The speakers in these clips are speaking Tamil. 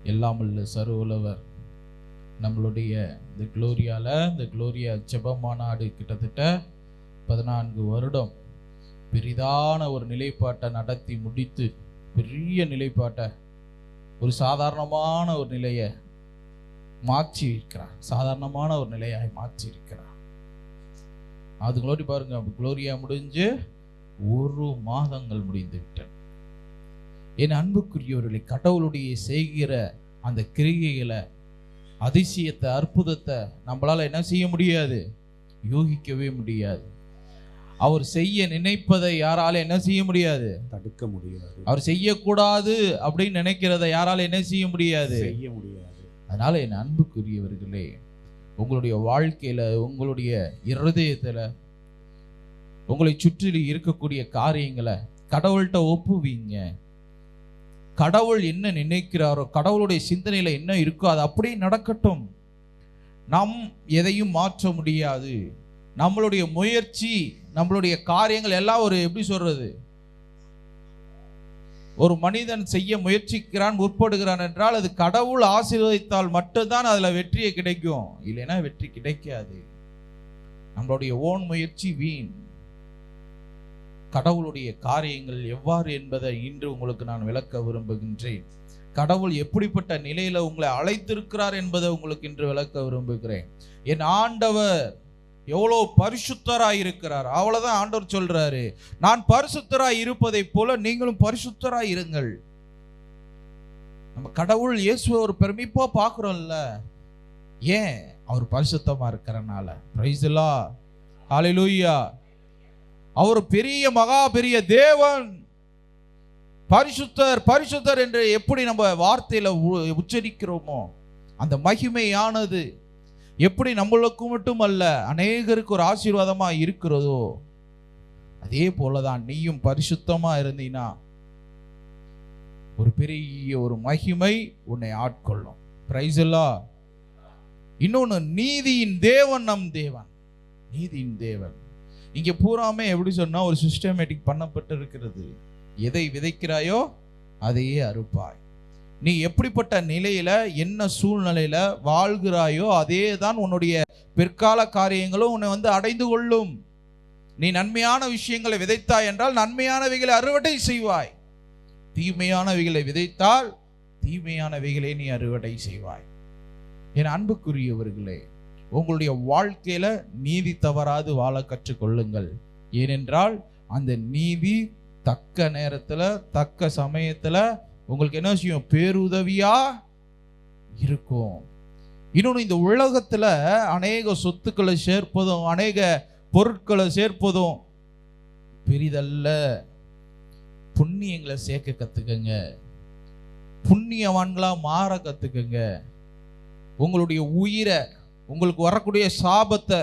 எல்லாமல்ல சர்வலவர் நம்மளுடைய இந்த குளோரியா ஜெப மாநாடு கிட்டத்தட்ட 14 வருடம் பெரிதான ஒரு நிலைப்பாட்டை நடத்தி முடித்து, பெரிய நிலைப்பாட்டை, ஒரு சாதாரணமான ஒரு நிலையை மாற்றி இருக்கிறார். சாதாரணமான ஒரு நிலையாய் மாற்றி இருக்கிறார். அதுங்களோடி பாருங்க, குளோரியா முடிஞ்சு 1 மாதங்கள் முடிந்து விட்டன. என் அன்புக்குரியவர்களை, கடவுளுடைய செய்கிற அந்த கிரியைகளை, அதிசயத்தை, அற்புதத்தை நம்மளால என்ன செய்ய முடியாது? யூகிக்கவே முடியாது. அவர் செய்ய நினைப்பதை யாரால என்ன செய்ய முடியாது? தடுக்க முடியாது. அவர் செய்யக்கூடாது அப்படின்னு நினைக்கிறத யாரால என்ன செய்ய முடியாது? செய்ய முடியாது. அதனால என் அன்புக்குரியவர்களே, உங்களுடைய வாழ்க்கையில, உங்களுடைய இருதயத்துல, உங்களை சுற்றி இருக்கக்கூடிய காரியங்களை கடவுள்கிட்ட ஒப்புவீங்க. கடவுள் என்ன நினைக்கிறாரோ, கடவுளுடைய சிந்தனையில என்ன இருக்கோ அது அப்படியே நடக்கட்டும். நாம் எதையும் மாற்ற முடியாது. நம்மளுடைய முயற்சி, நம்மளுடைய காரியங்கள் எல்லாம் ஒரு எப்படி சொல்றது, ஒரு மனிதன் செய்ய முயற்சிக்கிறான், முற்படுகிறான் என்றால் அது கடவுள் ஆசீர்வதித்தால் மட்டும்தான் அதுல வெற்றியை கிடைக்கும். இல்லைன்னா வெற்றி கிடைக்காது. நம்மளுடைய ஓன் முயற்சி வீண். கடவுளுடைய காரியங்கள் எவ்வாறு என்பதை இன்று உங்களுக்கு நான் விளக்க விரும்புகின்றேன். கடவுள் எப்படிப்பட்ட நிலையில உங்களை அழைத்திருக்கிறார் என்பதை உங்களுக்கு இன்று விளக்க விரும்புகிறேன். என் ஆண்டவர் எவ்வளவு பரிசுத்தராய் இருக்கிறார். அவ்வளவுதான் ஆண்டவர் சொல்றாரு, நான் பரிசுத்தராய் இருப்பதை போல நீங்களும் பரிசுத்தராய் இருங்கள். நம்ம கடவுள் இயேசுவை ஒரு பெருமிப்பா பார்க்கிறோம்ல, ஏன்? அவர் பரிசுத்தமா இருக்கிறனால. பிரைஸ் தி லார்ட், ஹல்லேலூயா. அவர் பெரிய மகா பெரிய தேவன், பரிசுத்தர் பரிசுத்தர் என்று எப்படி நம்ம வார்த்தையில உச்சரிக்கிறோமோ, அந்த மகிமையானது எப்படி நம்மளுக்கு மட்டும் அல்ல அநேகருக்கு ஒரு ஆசீர்வாதமா இருக்கிறதோ, அதே போலதான் நீயும் பரிசுத்தமா இருந்தீனா ஒரு பெரிய ஒரு மகிமை உன்னை ஆட்கொள்ளும். Praise the lord. இன்னொன்னு, நீதியின் தேவன் நம் தேவன். நீதியின் தேவன் இங்க பூராமே எப்படி சொன்னா ஒரு சிஸ்டமேட்டிக் பண்ணப்பட்டு இருக்கிறது. எதை விதைக்கிறாயோ அதையே அறுப்பாய். நீ எப்படிப்பட்ட நிலையில, என்ன சூழ்நிலையில வாழ்கிறாயோ அதே தான் உன்னுடைய பிற்கால காரியங்களும் உன்னை அடைந்து கொள்ளும். நீ நன்மையான விஷயங்களை விதைத்தாய் என்றால் நன்மையானவைகளை அறுவடை செய்வாய். தீமையானவைகளை விதைத்தால் தீமையானவைகளை நீ அறுவடை செய்வாய். என் அன்புக்குரியவர்களே, உங்களுடைய வாழ்க்கையில நீதி தவறாது வாழ கற்றுக்கொள்ளுங்கள். ஏனென்றால் அந்த நீதி தக்க நேரத்துல தக்க சமயத்துல உங்களுக்கு என்ன செய்யும்? பேருதவியா இருக்கும். இன்னொன்று, இந்த உலகத்துல அநேக சொத்துக்களை சேர்ப்பதும் அநேக பொருட்களை சேர்ப்பதும் பெரிதல்ல. புண்ணியங்களை சேர்க்க கத்துக்கங்க. புண்ணியவான்களா மாற கத்துக்கங்க. உங்களுடைய உயிரை, உங்களுக்கு வரக்கூடிய சாபத்தை,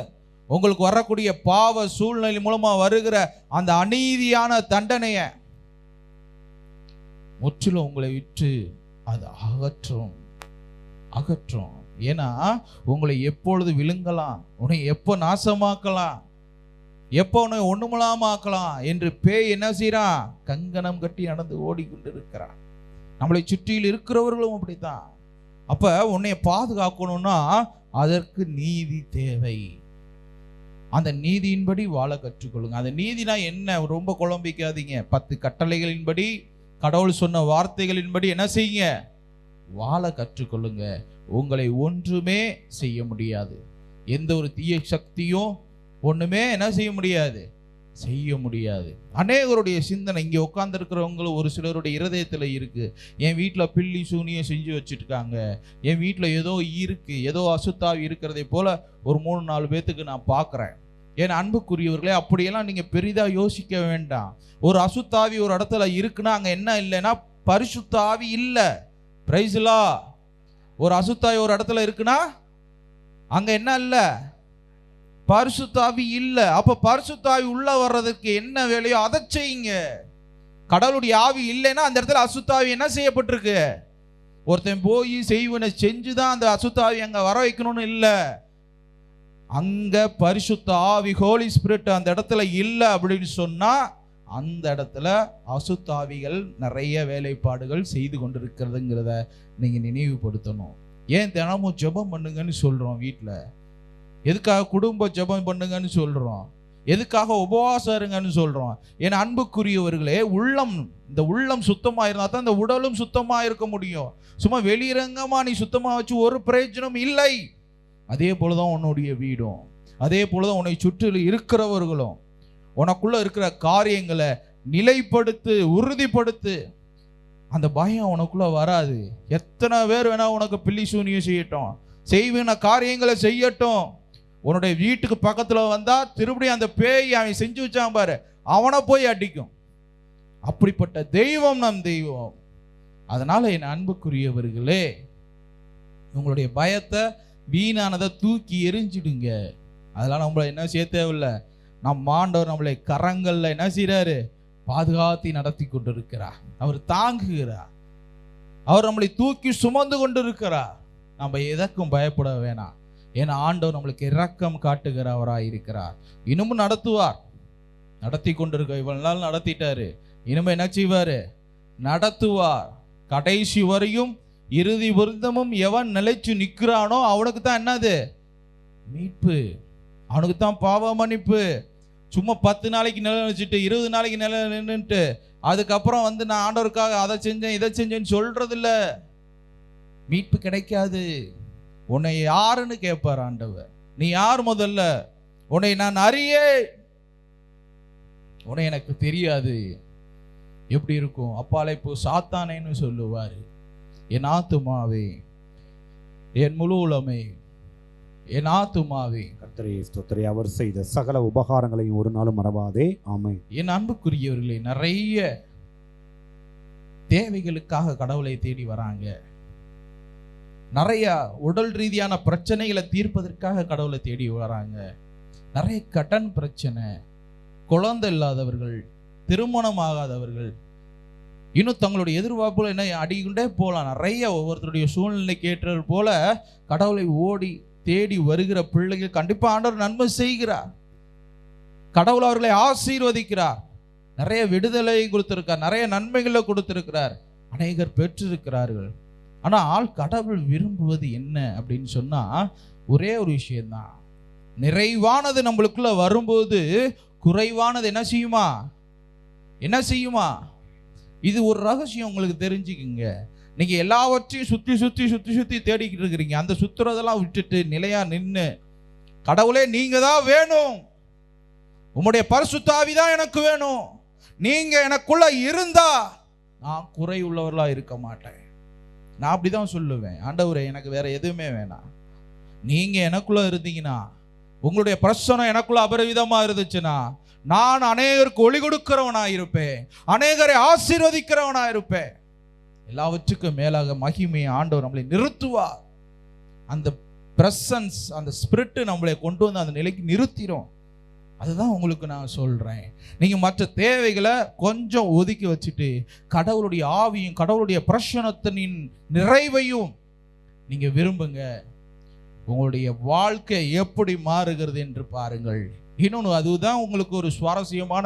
உங்களுக்கு வரக்கூடிய பாவ சூழ்நிலை மூலமா வருகிற அந்த அநீதியான தண்டனைய முற்றிலும் உங்களை விட்டு அது அகற்றும். ஏன்னா உங்களை எப்பொழுது விழுங்கலாம், உன்னை எப்போ நாசமாக்கலாம், எப்போ உன்னை ஒண்ணுமில்லாம ஆக்கலாம் என்று பேய் என்ன செய்யறான்? கங்கணம் கட்டி நடந்து ஓடிக்கொண்டிருக்கிறான். நம்மளை சுற்றியில் இருக்கிறவர்களும் அப்படித்தான். அப்ப உன்னை பாதுகாக்கணும்னா அதற்கு நீதி தேவை. அந்த நீதியின்படி வாழ கற்றுக்கொள்ளுங்க. அந்த நீதினா என்ன? ரொம்ப குழம்பிக்காதீங்க. 10 கட்டளைகளின்படி, கடவுள் சொன்ன வார்த்தைகளின்படி என்ன செய்யுங்க? வாழ கற்றுக்கொள்ளுங்க. உங்களை ஒன்றுமே செய்ய முடியாது. எந்த ஒரு தீய சக்தியும் ஒண்ணுமே என்ன செய்ய முடியாது. அநேகருடைய சிந்தனை, இங்க உட்கார்ந்து இருக்கிறவங்களும் ஒரு சிலருடைய இருதயத்துல இருக்கு, என் வீட்டுல பில்லி சூனியம் செஞ்சு வச்சுருக்காங்க, என் வீட்டுல ஏதோ இருக்கு, ஏதோ அசுத்தாவி இருக்கிறதை போல ஒரு 3-4 பேத்துக்கு நான் பார்க்கிறேன். என் அன்புக்குரியவர்களே, அப்படியெல்லாம் நீங்க பெரிதா யோசிக்க வேண்டாம். ஒரு அசுத்தாவி ஒரு இடத்துல இருக்குன்னா அங்க என்ன இல்லைன்னா பரிசுத்த ஆவி இல்ல. Price the Lord. ஒரு அசுத்தாவி ஒரு இடத்துல இருக்குன்னா அங்க என்ன இல்ல? பரிசுத்த ஆவி இல்ல. அப்ப பரிசுத்த ஆவி உள்ள வர்றதுக்கு என்ன வேலையோ அதை செய்யுங்க. கடவுளுடைய ஆவி இல்லைன்னா அந்த இடத்துல அசுத்தாவி என்ன செய்யப்பட்டிருக்கு? ஒருத்தன் போய் செய்வனை செஞ்சுதான் அந்த அசுத்தாவி அங்க வர வைக்கணும்னு இல்ல. அங்க பரிசுத்த ஆவி, ஹோலி ஸ்பிரிட் அந்த இடத்துல இல்ல அப்படின்னு சொன்னா அந்த இடத்துல அசுத்தாவிகள் நிறைய வேலைப்பாடுகள் செய்து கொண்டிருக்கிறதுங்கிறத நீங்க நினைவுபடுத்தணும். ஏன் தினமும் ஜெபம் பண்ணுங்கன்னு சொல்றோம்? வீட்டில் எதுக்காக குடும்ப ஜெபம் பண்ணுங்கன்னு சொல்றோம்? எதுக்காக உபவாசம் இருங்கன்னு சொல்றோம்? என் அன்புக்குரியவர்களே, இந்த உள்ளம் சுத்தமா இருந்தா தான் இந்த உடலும் சுத்தமா இருக்க முடியும். சும்மா வெளிரங்கமா நீ சுத்தமா வச்சு ஒரு பிரயோஜனம் இல்லை. அதே போலதான் உன்னுடைய வீடும், அதே போலதான் உன்னை சுற்றி இருக்கிறவர்களும். உனக்குள்ள இருக்கிற காரியங்களை நிலைப்படுத்து, உறுதிப்படுத்து. அந்த பயம் உனக்குள்ள வராது. எத்தனை பேர் வேணா உனக்கு பில்லி சூனியம் செய்யட்டும், செய்வன காரியங்களை செய்யட்டும், உன்னுடைய வீட்டுக்கு பக்கத்துல வந்தா திருப்படி அந்த பேய் அவன் செஞ்சு வச்சான் பாரு, அவனை போய் அடிக்கும். அப்படிப்பட்ட தெய்வம் நம் தெய்வம். அதனால என் அன்புக்குரியவர்களே, உங்களுடைய பயத்தை, வீணானதை தூக்கி எரிஞ்சிடுங்க. அதெல்லாம் நம்மளை என்ன செய்ய தேவையில்லை. நம் ஆண்டவர் நம்மளை கரங்கள்ல என்ன செய்யறாரு? பாதுகாத்தி நடத்தி கொண்டிருக்கிறார். அவர் தாங்குகிறார். அவர் நம்மளை தூக்கி சுமந்து கொண்டிருக்கிறார். நம்ம எதற்கும் பயப்பட வேணாம். ஏன்னா ஆண்டவர் நம்மளுக்கு இரக்கம் காட்டுகிறவராய் இருக்கிறார். இன்னமும் நடத்துவார், நடத்தி கொண்டிருக்க. இவ்வளவு நாள் நடத்திட்டாரு, இனிமே என்ன செய்வாரு? நடத்துவார். கடைசி வரையும் இறுதி விருந்தமும் எவன் நிலைச்சு நிற்கிறானோ அவனுக்கு தான் என்னது? மீட்பு. அவனுக்கு தான் பாவ மன்னிப்பு. சும்மா 10 நாளைக்கு நிலை நினைச்சிட்டு 20 நாளைக்கு நிலை நின்றுட்டு அதுக்கப்புறம் நான் ஆண்டவருக்காக அதை செஞ்சேன் இதை செஞ்சேன்னு சொல்றது இல்ல. மீட்பு கிடைக்காது. உன்னை யாருன்னு கேட்பார் ஆண்டவர். நீ யார் முதல்ல? உன்னை நான் அறியேன், உன்னை எனக்கு தெரியாது. எப்படி இருக்கும்? அப்பாலை போ சாத்தானேன்னு சொல்லுவாரு. என் ஆத்துமாவே, என் முழு உலமே, என் ஆத்துமாவே கர்த்தரே ஸ்தோத்திரே. அவர் செய்த சகல உபகாரங்களையும் ஒரு நாளும் மறவாதே. ஆமென். என் அன்புக்குரியவர்களே, நிறைய தேவைகளுக்காக கடவுளை தேடி வராங்க. நிறைய உடல் ரீதியான பிரச்சனைகளை தீர்ப்பதற்காக கடவுளை தேடி வராங்க. நிறைய கடன் பிரச்சனை, குழந்தை இல்லாதவர்கள், திருமணம் ஆகாதவர்கள், இன்னும் தங்களுடைய எதிர்பார்ப்புல என்ன அடிக்கொண்டே போகலாம். நிறைய ஒவ்வொருத்தருடைய சூழ்நிலைக்கு ஏற்றது போல கடவுளை ஓடி தேடி வருகிற பிள்ளைகள் கண்டிப்பா ஆண்டவர் நன்மை செய்கிறார். கடவுள் அவர்களை ஆசீர்வதிக்கிறார். நிறைய விடுதலை கொடுத்திருக்கார், நிறைய நன்மைகளை கொடுத்திருக்கிறார், அநேகர் பெற்றிருக்கிறார்கள். ஆனால் கடவுள் விரும்புவது என்ன அப்படின்னு சொன்னா ஒரே ஒரு விஷயம்தான். நிறைவானது நம்மளுக்குள்ள வரும்போது குறைவானது என்ன செய்யுமா? என்ன செய்யுமா? இது ஒரு ரகசியம், உங்களுக்கு தெரிஞ்சுக்குங்க. நீங்க எல்லாவற்றையும் சுத்தி சுத்தி சுத்தி சுத்தி தேடிக்கிட்டு இருக்கிறீங்க. அந்த சுத்துறதெல்லாம் விட்டுட்டு நிலையா நின்று, கடவுளே நீங்க தான் வேணும், உம்முடைய பரிசுத்த ஆவி தான் எனக்கு வேணும், நீங்க எனக்குள்ள இருந்தா நான் குறை உள்ளவர்களா இருக்க மாட்டேன். நான் அப்படிதான் சொல்லுவேன். ஆண்டவரே எனக்கு வேற எதுவுமே வேணாம், நீங்க எனக்குள்ள இருந்தீங்கன்னா, உங்களுடைய பிரசனம் எனக்குள்ள அபரிவிதமா இருந்துச்சுன்னா நான் அநேகருக்கு ஒளி கொடுக்கிறவனா இருப்பேன், அநேகரை ஆசீர்வதிக்கிறவனா இருப்பேன். எல்லாவற்றுக்கும் மேலாக மகிமையை ஆண்டவர் நம்மளை நிறுத்துவார். அந்த பிரசன்ஸ், அந்த ஸ்பிரிட் நம்மளை கொண்டு வந்து அந்த நிலைக்கு நிறுத்திடும். அதுதான் உங்களுக்கு நான் சொல்றேன். நீங்க மற்ற தேவைகளை கொஞ்சம் ஒதுக்கி வச்சுட்டு கடவுளுடைய ஆவியும் கடவுளுடைய பிரசன்னத்தின் நிறைவையும் நீங்க விரும்புங்க. உங்களுடைய வாழ்க்கை எப்படி மாறுகிறது என்று பாருங்கள். இன்னொன்று, அதுதான் உங்களுக்கு ஒரு சுவாரஸ்யமான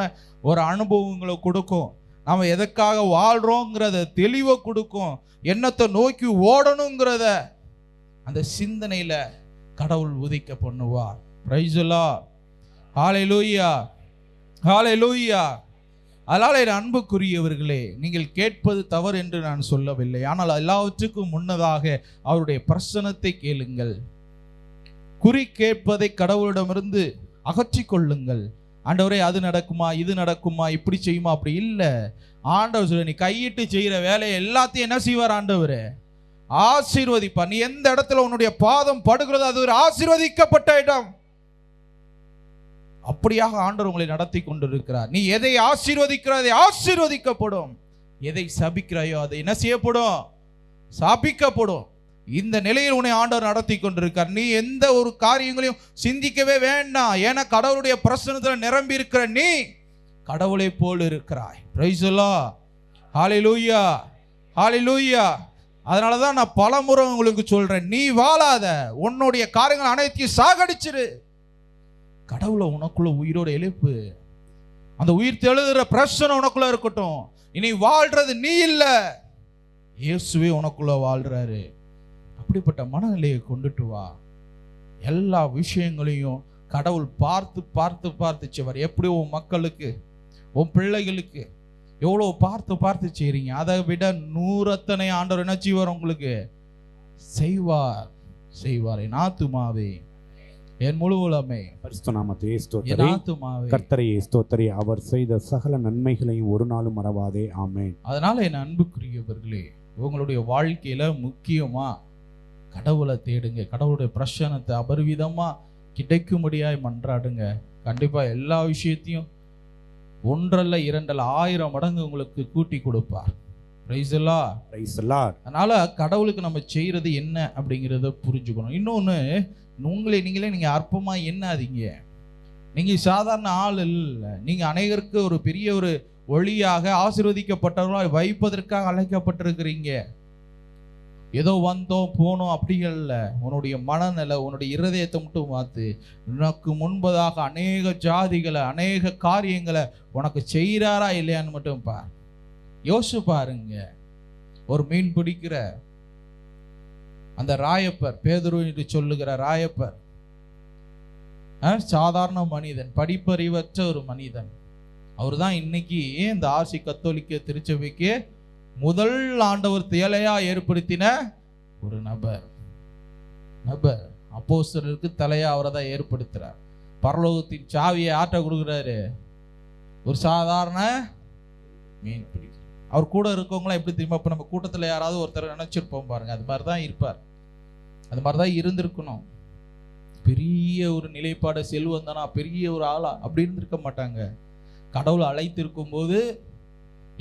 ஒரு அனுபவங்களை கொடுக்கும். நாம எதற்காக வாழ்றோங்கிறத தெளிவை கொடுக்கும். என்னத்தை நோக்கி ஓடணுங்கிறத அந்த சிந்தனையில கடவுள் உதிக்க பண்ணுவார். Praise the Lord. Hallelujah, hallelujah. அதனால என் அன்புக்குரியவர்களே, நீங்கள் கேட்பது தவறு என்று நான் சொல்லவில்லை. ஆனால் எல்லாவற்றுக்கும் முன்னதாக அவருடைய பிரசன்னத்தை கேளுங்கள். குறி கேட்பதை கடவுளிடமிருந்து அகற்றி கொள்ளுங்கள். ஆண்டவரே அது நடக்குமா, இது நடக்குமா, இப்படி செய்யுமா, அப்படி இல்லை. ஆண்டவர் சொல்ல, நீ கையிட்டு செய்கிற வேலையை எல்லாத்தையும் என்ன செய்வார்? ஆண்டவர் ஆசீர்வதிப்பார். நீ எந்த இடத்துல உன்னுடைய பாதம் படுகிறதோ அது ஒரு ஆசீர்வதிக்கப்பட்ட இடம். அப்படியாக ஆண்டவர் உங்களை நடத்தி கொண்டிருக்கிறார். நீ எதை ஆசீர்வதிக்கிறாய் அதை ஆசீர்வதிக்கப்படும், எதை சபிக்கிறாயோ அதை என்ன செய்யப்படும்? சாபிக்கப்படும். இந்த நிலையில் உன்னை ஆண்டவர் நடத்தி கொண்டிருக்கார். நீ எந்த ஒரு காரியங்களையும் சிந்திக்கவே வேண்டாம். ஏன்னா கடவுளுடைய பிரசன்னத்தில் நிரம்பி இருக்கிற நீ கடவுளை போல் இருக்கிறாய். Praise the Lord. Hallelujah, hallelujah. அதனாலதான் நான் பல முறை உங்களுக்கு சொல்றேன், நீ வாழாத, உன்னுடைய காரியங்கள் அனைத்தையும் சாகடிச்சிரு. கடவுளை உனக்குள்ள உயிரோட எழுப்பு. அந்த உயிர் தெழுகிற பிரச்சனை உனக்குள்ள இருக்கட்டும். இனி வாழ்றது நீ இல்ல, இயேசுவே உனக்குள்ள வாழ்றாரு. அப்படிப்பட்ட மனநிலையை கொண்டுட்டு வா. எல்லா விஷயங்களையும் கடவுள் பார்த்து பார்த்து பார்த்து செய்வார். எப்படி உன் மக்களுக்கு, உன் பிள்ளைகளுக்கு எவ்வளவு பார்த்து பார்த்து செய்றீங்க, அதை விட 100 ஆண்டவர் என்ன செய்வார்? உங்களுக்கு செய்வார் செய்வார். என் ஆத்துமாவே, என் முழு உலகமே பரிசுத்த நாமத்தையே என் ஸ்தோத்திரி. ஆத்துமாவே கர்த்தரையே ஸ்தோத்திரி. அவர் செய்த சகல நன்மைகளையும் ஒரு நாளும் மறவாதே. ஆமென். அதனால என் அன்புக்குரியவர்களே, உங்களுடைய வாழ்க்கையில முக்கியமா கடவுளை தேடுங்க. கடவுளுடைய பிரசன்னத்தை அபரிவிதமா கிடைக்கும்படியாய் மன்றாடுங்க. கண்டிப்பா எல்லா விஷயத்தையும் 1 அல்ல 2 அல்ல 1000 மடங்கு உங்களுக்கு கூட்டி கொடுப்பார். Price the Lord. Praise the Lord. அதனால கடவுளுக்கு நம்ம செய்யறது என்ன அப்படிங்கிறத புரிஞ்சுக்கணும். இன்னொன்னு, நீங்க அற்பமா எண்ணாதீங்க. நீங்க சாதாரண ஆள் இல்லை. நீங்க அநேகருக்கு ஒரு பெரிய ஒரு ஒளியாக ஆசீர்வதிக்கப்பட்டவர்களாய் வைப்பதற்காக அழைக்கப்பட்டிருக்கிறீங்க. ஏதோ வந்தோம் போனோம் அப்படி இல்லை. உன்னுடைய மனநிலை, உன்னுடைய இருதயத்தை மட்டும் மாத்து. உனக்கு முன்பதாக அநேக ஜாதிகளை, அநேக காரியங்களை உனக்கு செய்கிறாரா இல்லையான்னு மட்டும் பார். யோசிச்சு பாருங்க. ஒரு மீன் பிடிக்கிற அந்த ராயப்பர், பேதுரு என்று சொல்லுகிற ராயப்பர், சாதாரண மனிதன், படிப்பறிவற்ற ஒரு மனிதன். அவர் தான் இன்னைக்கு இந்த ஆர்சி கத்தோலிக்க திருச்சபைக்கு முதல் ஆண்டவர் தேலையா ஏற்படுத்தின ஒரு நபர். அப்போஸ்தலருக்கு தலையா அவரை தான் ஏற்படுத்துறார். பரலோகத்தின் சாவியை ஆட்ட கொடுக்குறாரு. ஒரு சாதாரண மீன் பிடிக்க. அவர் கூட இருக்கவங்களாம் எப்படி தெரியுமா? இப்போ நம்ம கூட்டத்தில் யாராவது ஒருத்தர் நினைச்சிருப்போம் பாருங்க, அது மாதிரி தான் இருப்பார். அது மாதிரி தான் இருந்திருக்கணும். பெரிய ஒரு நிலைப்பாடு, செல்வந்தானா, பெரிய ஒரு ஆளா அப்படி இருந்திருக்க மாட்டாங்க. கடவுள் அழைத்திருக்கும் போது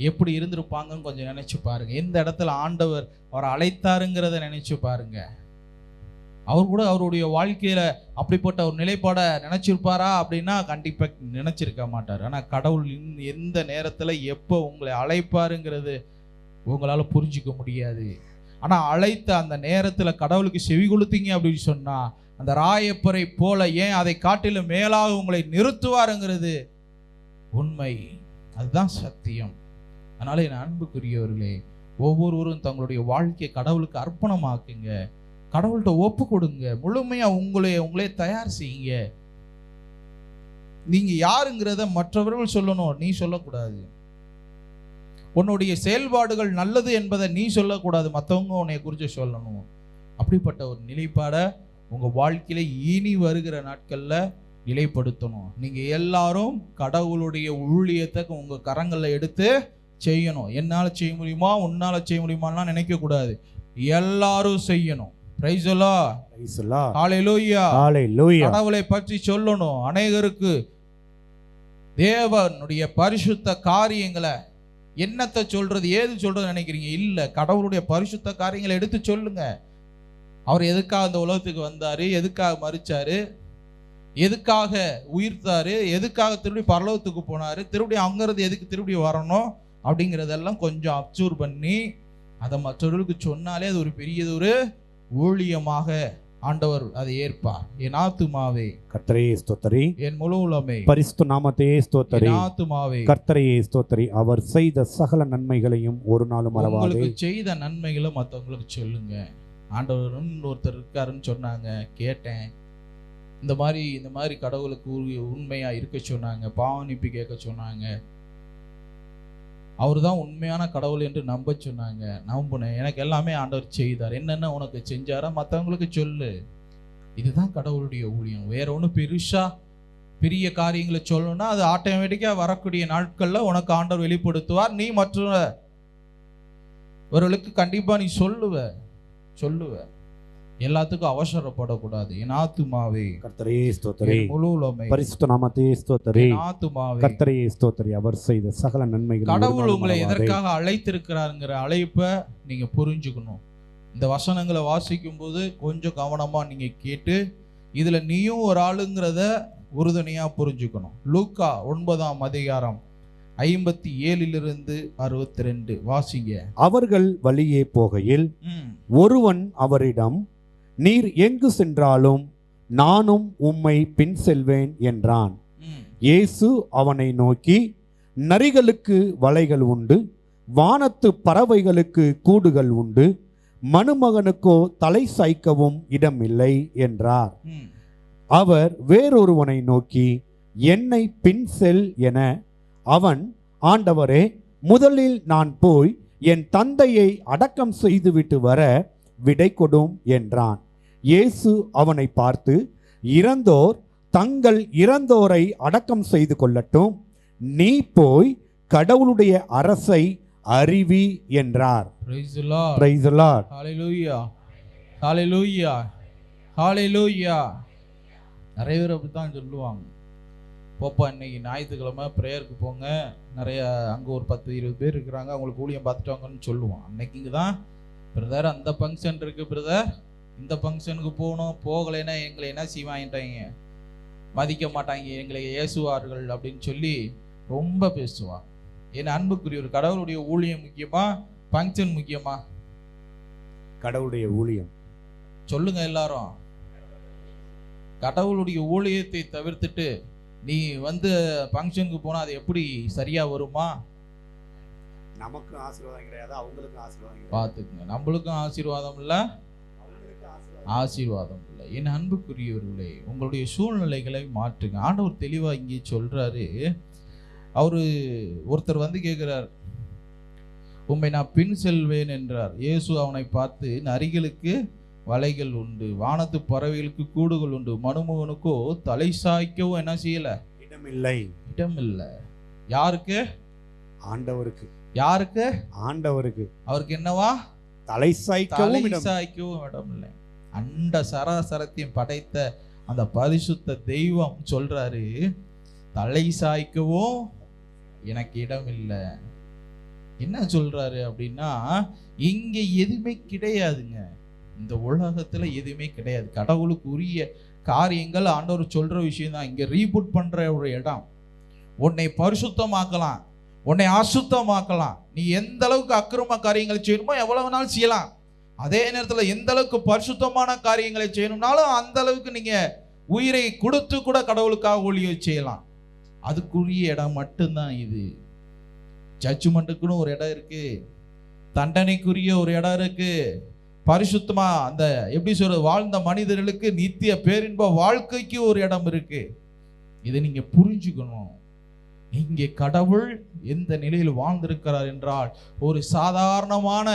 எப்படி இருந்திருப்பாங்கன்னு கொஞ்சம் நினைச்சு பாருங்க. எந்த இடத்துல ஆண்டவர் அவரை அழைத்தாருங்கிறத நினைச்சு பாருங்க. அவர் கூட அவருடைய வாழ்க்கையில அப்படிப்பட்ட ஒரு நிலைப்பாடை நினைச்சிருப்பாரா அப்படின்னா கண்டிப்பா நினைச்சிருக்க மாட்டார். ஆனா கடவுள் எந்த நேரத்துல எப்போ உங்களை அழைப்பாருங்கிறது உங்களால புரிஞ்சுக்க முடியாது. ஆனா அழைத்த அந்த நேரத்துல கடவுளுக்கு செவி கொடுத்தீங்க அப்படின்னு சொன்னா அந்த ராயப்பரை போல, ஏன் அதை காட்டிலும் மேலாக உங்களை நிறுத்துவாருங்கிறது உண்மை. அதுதான் சத்தியம். அதனால என் அன்புக்குரியவர்களே, ஒவ்வொருவரும் தங்களுடைய வாழ்க்கையை கடவுளுக்கு அர்ப்பணமாக்குங்க. கடவுள்கிட்ட ஒப்பு கொடுங்க. முழுமையா உங்களே தயார் செய்யுங்க. நீங்க யாருங்கிறத மற்றவர்கள் சொல்லணும், நீ சொல்லக்கூடாது. உன்னுடைய செயல்பாடுகள் நல்லது என்பதை நீ சொல்லக்கூடாது, மற்றவங்க உன்னை குறித்து சொல்லணும். அப்படிப்பட்ட ஒரு நிலைப்பாடை உங்க வாழ்க்கையில இனி வருகிற நாட்கள்ல நிலைப்படுத்தணும். நீங்க எல்லாரும் கடவுளுடைய ஊழியத்தை உங்க கரங்கள்ல எடுத்து செய்யணும். என்னால செய்ய முடியுமா, உன்னால செய்ய முடியுமான்னா நினைக்க கூடாது. எல்லாரும் செய்யணும். Praise the Lord. Praise the Lord. Hallelujah. Hallelujah. கடவுளை பற்றி சொல்லணும். அநேகருக்கு தேவனுடைய பரிசுத்த காரியங்களை என்னத்தை சொல்றது, ஏது சொல்றது நினைக்கிறீங்க? இல்ல, கடவுளுடைய பரிசுத்த காரியங்களை எடுத்து சொல்லுங்க. அவர் எதுக்காக இந்த உலகத்துக்கு வந்தாரு, எதுக்காக மரிச்சாரு, எதுக்காக உயிர்த்தாரு, எதுக்காக திருப்பி பரலோகத்துக்கு போனாரு, திருப்பி அங்கிருந்து எதுக்கு திருப்பி வரணும் அப்படிங்கிறதெல்லாம் கொஞ்சம் அப்சர்வ் பண்ணி அதை மற்றவர்களுக்கு சொன்னாலே அது ஒரு பெரியதொரு ஊழியமாக ஆண்டவர் அதை ஏற்பார். என் ஆத்துமாவே கர்த்தரையே ஸ்தோத்திரி. என் முழு உலகமே பரிசுத்த நாமத்தையே ஸ்தோத்திரி. என் ஆத்துமாவே கர்த்தரையே ஸ்தோத்திரி. அவர் செய்த சகல நன்மைகளையும் ஒரு நாளும் மறவாதே. உங்களுக்கு செய்த நன்மைகளை மற்றவங்களுக்கு சொல்லுங்க. ஆண்டவர் ஒருத்தர் இருக்காருன்னு சொன்னாங்க, கேட்டேன். இந்த மாதிரி கடவுளுக்கு உண்மையா இருக்க சொன்னாங்க, பாவனிப்பு கேட்க சொன்னாங்க. அவர் தான் உண்மையான கடவுள் என்று நம்ப சொன்னாங்க. நம்பினேன். எனக்கு எல்லாமே ஆண்டவர் செய்தார். என்னென்ன உனக்கு செஞ்சாரா மற்றவங்களுக்கு சொல்லு. இதுதான் கடவுளுடைய ஊழியம். வேற ஒன்றும் பெரிய காரியங்களை சொல்லணும்னா அது ஆட்டோமேட்டிக்காக வரக்கூடிய நாட்களில் உனக்கு ஆண்டவர் வெளிப்படுத்துவார். நீ மற்றவர்களுக்கு கண்டிப்பாக நீ சொல்லுவ. எல்லாத்துக்கும் அவசரப்படக்கூடாது. என் ஆத்துமாவே கர்த்தரையே ஸ்தோத்திரி. முழு உலகமே பரிசுத்த நாமத்தையே ஸ்தோத்திரி. என் ஆத்துமாவே கர்த்தரையே ஸ்தோத்திரி. அவர் செய்த சகல நன்மைகள். கடவுள் உங்களை எதற்காக அழைத்திருக்கிறாருங்கிற அழைப்பை நீங்க புரிஞ்சுக்கணும். இந்த வசனங்களை வாசிக்கும் போது கொஞ்சம் கவனமா நீங்க கேட்டு இதுல நீயும் ஒரு ஆளுங்கிறத உறுதுணையா புரிஞ்சுக்கணும். லூக்கா 9ஆம் அதிகாரம் 57 62 வாசிங்க. அவர்கள் வழியே போகையில் ஒருவன் அவரிடம், நீர் எங்கு சென்றாலும் நானும் உம்மை பின் செல்வேன் என்றான். இயேசு அவனை நோக்கி, நரிகளுக்கு வலைகள் உண்டு, வானத்து பறவைகளுக்கு கூடுகள் உண்டு, மனுமகனுக்கோ தலை சாய்க்கவும் இடமில்லை என்றார். அவர் வேறொருவனை நோக்கி, என்னை பின் செல் என. அவன், ஆண்டவரே, முதலில் நான் போய் என் தந்தையை அடக்கம் செய்துவிட்டு வர விடை கொடும் என்றான். இயேசு அவனை பார்த்து, இறந்தோர் தங்கள் இறந்தோரை அடக்கம் செய்து கொள்ளட்டும், நீ போய் கடவுளுடைய அரசை அறிவி என்றார். Praise the Lord. Praise the Lord. Hallelujah. Hallelujah. Hallelujah. நிறைய பேர் அப்படித்தான் சொல்லுவாங்க. போப்பா இன்னைக்கு ஞாயிற்றுக்கிழமை ப்ரேயருக்கு போங்க, நிறைய அங்கே ஒரு 10-20 பேர் இருக்கிறாங்க, அவங்களுக்கு ஊழியம் பார்த்துட்டு வாங்கன்னு சொல்லுவான். அன்னைக்கு இங்கே தான் பிரதர் அந்த ஃபங்க்ஷன் இருக்குது, பிரதர் இந்த ஃபங்க்ஷனுக்கு போகணும், போகலைன்னா எங்களை என்ன செய்வாங்கிட்டாங்க, மதிக்க மாட்டாங்க, எங்களை ஏசுவார்கள் அப்படின்னு சொல்லி ரொம்ப பேசுவான். என் அன்புக்குரிய ஒரு கடவுளுடைய ஊழியம் முக்கியமா, ஃபங்க்ஷன் முக்கியமா? கடவுளுடைய ஊழியம். சொல்லுங்க எல்லாரும். கடவுளுடைய ஊழியத்தை தவிர்த்துட்டு நீ வந்து ஃபங்க்ஷனுக்கு போனால் அது எப்படி சரியா வருமா? நமக்கு ஆசீர்வாதம் கிடையாது, அவங்களுக்கு ஆசீர்வாதம். பார்த்துக்குங்க, நம்மளுக்கும் ஆசீர்வாதம் இல்லை, ஆசீர்வாதம் இல்லை. என் அன்புக்குரியவர்களே, உங்களுடைய சூழ்நிலைகளை மாற்றுங்க. ஆண்டவர் தெளிவாக இங்கே சொல்றாரு. அவரு ஒருத்தர் வந்து கேட்கிறார், உம்மை நான் பின் செல்வேன் என்றார். இயேசு அவனை பார்த்து, நரிகளுக்கு வலைகள் உண்டு, வானத்து பறவைகளுக்கு கூடுகள் உண்டு, மனுமகனுக்கோ தலை சாய்க்கவும் என்ன செய்யல, இடமில்லை. இடமில்லை. யாருக்கு? ஆண்டவருக்கு. யாருக்கு? ஆண்டவருக்கு. அவருக்கு என்னவா? தலை சாய்க்கவும் இடமில்லை. அண்ட சராசரத்தையும் படைத்த அந்த பரிசுத்த தெய்வம் சொல்றாரு, தலை சாய்க்கவும் எனக்கு இடம் இல்லை. என்ன சொல்றாரு அப்படின்னா, இங்க எதுவுமே கிடையாதுங்க, இந்த உலகத்துல எதுவுமே கிடையாது. கடவுளுக்கு உரிய காரியங்கள் ஆண்டவர் சொல்ற விஷயம் தான். இங்க ரீபூட் பண்ற ஒரு இடம். உன்னை பரிசுத்தமாக்கலாம், உன்னை அசுத்தமாக்கலாம். நீ எந்த அளவுக்கு அக்கிரம காரியங்களை செய்யணுமோ எவ்வளவு நாள் செய்யலாம். அதே நேரத்தில் எந்த அளவுக்கு பரிசுத்தமான காரியங்களை செய்யணும்னாலும் அந்த அளவுக்கு நீங்க உயிரை கொடுத்து கூட கடவுளுக்காக ஊழியம் செய்யலாம். அதுக்குரிய இடம் மட்டும்தான் இது. ஜட்ஜ்மெண்ட்டுக்குன்னு ஒரு இடம் இருக்கு, தண்டனைக்குரிய ஒரு இடம் இருக்கு, பரிசுத்தமா அந்த எப்படி சொல்றது, வாழ்ந்த மனிதர்களுக்கு நித்திய பேரின்ப வாழ்க்கைக்கு ஒரு இடம் இருக்கு. இதை நீங்க புரிஞ்சுக்கணும். இங்கே கடவுள் எந்த நிலையில் வாழ்ந்திருக்கிறார் என்றால், ஒரு சாதாரணமான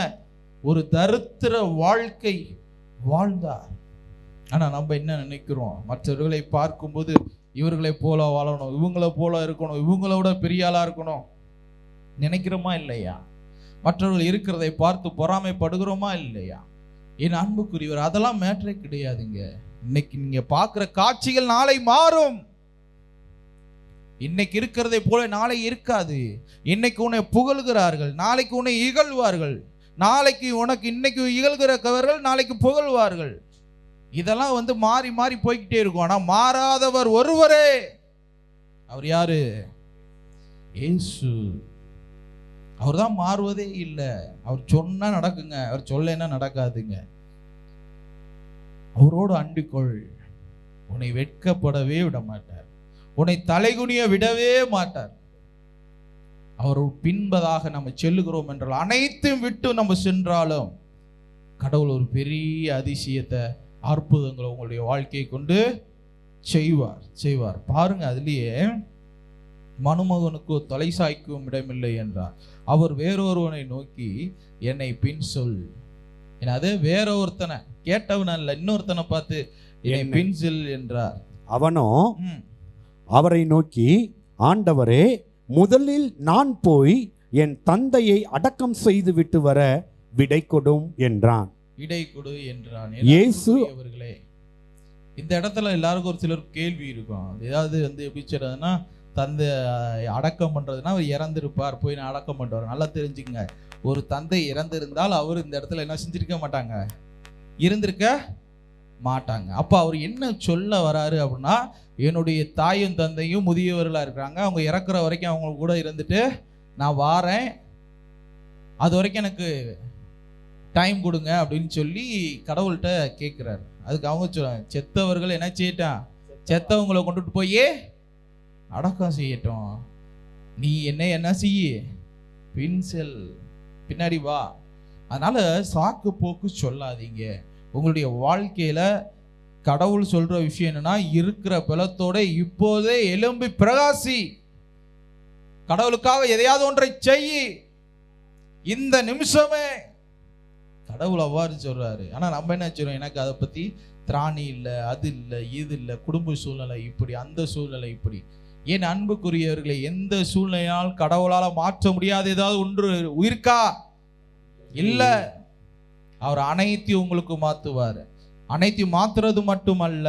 ஒரு தரித்திர வாழ்க்கை வாழ்ந்தார். ஆனா நம்ம என்ன நினைக்கிறோம், மற்றவர்களை பார்க்கும்போது இவர்களை போல வாழணும், இவங்களை போல இருக்கணும், இவங்களோட பெரிய ஆளா இருக்கணும் நினைக்கிறோமா இல்லையா? மற்றவர்கள் இருக்கிறதை பார்த்து பொறாமைப்படுகிறோமா இல்லையா? என் அன்புக்குரியவர், அதெல்லாம் மேட்டரே கிடையாதுங்க. இன்னைக்கு நீங்க பார்க்கிற காட்சிகள் நாளை மாறும். இன்னைக்கு இருக்கிறதை போல நாளை இருக்காது. இன்னைக்கு உன்னை புகழ்கிறார்கள், நாளைக்கு உன்னை இகழ்வார்கள். நாளைக்கு உனக்கு இன்னைக்கு இகழ்கிறவர்கள் நாளைக்கு புகழ்வார்கள். இதெல்லாம் வந்து மாறி மாறி போய்கிட்டே இருக்கும். ஆனா மாறாதவர் ஒருவரே. அவர் யாரு? இயேசு. அவர் தான் மாறுவதே இல்லை. அவர் சொன்னா நடக்குங்க, அவர் சொல்லைன்னா நடக்காதுங்க. அவரோடு அண்டிக்கொள், உன்னை வெட்கப்படவே விட மாட்டார், உன்னை தலைகுனிய விடவே மாட்டார். அவர் பின்பதாக நம்ம செல்லுகிறோம் என்றால் அனைத்தையும் விட்டு நம்ம சென்றாலும் கடவுள் ஒரு பெரிய அதிசயத்தை, அற்புதங்களை உங்களுடைய வாழ்க்கையை கொண்டு செய்வார். பாருங்க, அதுலயே மனுமகனுக்கோ தலை சாய்க்கவும் இடமில்லை என்றார். அவர் வேறொருவனை நோக்கி, என்னை பின் சொல். அது வேற ஒருத்தனை கேட்டவன் அல்ல, இன்னொருத்தனை பார்த்து என்னை பின் சொல் என்றார். அவனோ அவரை நோக்கி, ஆண்டவரே, முதலில் நான் போய் என் தந்தையை அடக்கம் செய்து விட்டு வர விடை கொடும் என்றான். விடை கொடு என்றான். இயேசு அவர்களே, இந்த இடத்துல எல்லாருக்கும் ஒரு சிலர் கேள்வி இருக்கும். ஏதாவது வந்து எப்படி சொல்றதுன்னா, தந்தை அடக்கம் பண்றதுன்னா அவர் இறந்திருப்பார், போய் நான் அடக்கம் பண்ணுவார். நல்லா தெரிஞ்சுக்கங்க, ஒரு தந்தை இறந்திருந்தால் அவர் இந்த இடத்துல என்ன செஞ்சிருக்க மாட்டாங்க, இருந்திருக்க மாட்டாங்க. அப்ப அவர் என்ன சொல்ல வராரு அப்படின்னா, என்னுடைய தாயும் தந்தையும் முதியவர்களா இருக்கிறாங்க, அவங்க இறக்குற வரைக்கும் அவங்க கூட இருந்துட்டு நான் வாரேன், அது வரைக்கும் எனக்கு டைம் கொடுங்க அப்படின்னு சொல்லி கடவுள்கிட்ட கேட்கிறாரு. அதுக்கு அவங்க சொல்றாங்க, செத்தவர்கள் என்ன செய்யட்டான், செத்தவங்களை கொண்டுட்டு போய் அடக்கம் செய்யட்டும். நீ என்ன செய்ய, பின் செல், பின்னாடி வா. அதனால சாக்கு போக்கு சொல்லாதீங்க. உங்களுடைய வாழ்க்கையில கடவுள் சொல்ற விஷயம் என்னன்னா, இருக்கிற பலத்தோட இப்போதே எழும்பி பிரகாசி. கடவுளுக்காக எதையாவது ஒன்றை செய், இந்த நிமிஷமே. கடவுள் அவ்வாறு சொல்றாரு. ஆனா நம்ம என்ன சொல்றோம், எனக்கு அதை பத்தி திராணி இல்லை, அது இல்லை, இது இல்லை, குடும்ப சூழ்நிலை இப்படி, அந்த சூழ்நிலை இப்படி. என் அன்புக்குரியவர்களை, எந்த சூழ்நிலையால் கடவுளால் மாற்ற முடியாது ஏதாவது ஒன்று இருக்கா? இல்ல. அவர் அனைத்தையும் உங்களுக்கு மாத்துவார். அனைத்தையும் மாத்துறது மட்டுமல்ல,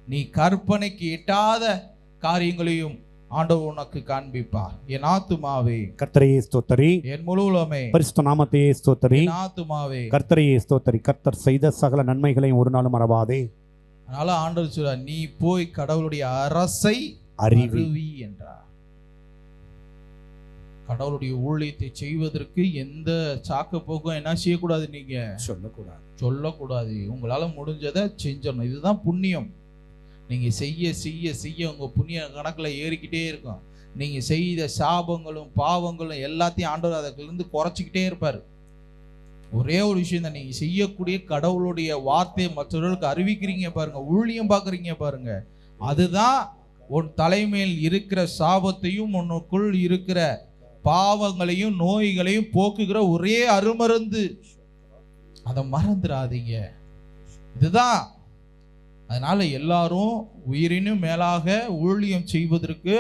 நீ கற்பனைக்கு எட்டாத காரியங்களையும் ஆண்டவர் உனக்கு காண்பிப்பார். என் ஆத்துமாவே கர்த்தரையே ஸ்தோத்தரி, என் முழு உலகமே பரிசுத்த நாமத்தையே ஸ்தோத்தரி. என் ஆத்துமாவே கர்த்தரையே ஸ்தோத்தரி. கர்த்தர் செய்த சகல நன்மைகளையும் ஒரு நாளும் மறவாதே. அதனால ஆண்டவர் சொல்றார், நீ போய் கடவுளுடைய அரசை அறிவி என்றார். கடவுளுடைய ஊழியத்தை செய்வதற்கு எந்த சாக்கு போக்கும் என்ன செய்யக்கூடாது, நீங்க சொல்லக்கூடாது. உங்களால முடிஞ்சதை செஞ்சிடணும். இதுதான் புண்ணியம். நீங்க செய்ய செய்ய செய்ய உங்க புண்ணிய கணக்குல ஏறிக்கிட்டே இருக்கும். நீங்க செய்த சாபங்களும் பாவங்களும் எல்லாத்தையும் ஆண்டவர் அதிலிருந்து குறைச்சிக்கிட்டே இருப்பாரு. ஒரே ஒரு விஷயம் தான், நீங்க செய்யக்கூடிய கடவுளுடைய வார்த்தையை மற்றவர்களுக்கு அறிவிக்கிறீங்க பாருங்க, ஊழியம் பார்க்குறீங்க பாருங்க, அதுதான் உன் தலைமையில் இருக்கிற சாபத்தையும் உன்னுக்குள் இருக்கிற பாவங்களையும் நோய்களையும் போக்குகிற ஒரே அருமருந்து. அதை மறந்துடாதீங்க. இதுதான். அதனால எல்லாரும் உயிரினும் மேலாக ஊழியம் செய்வதற்கு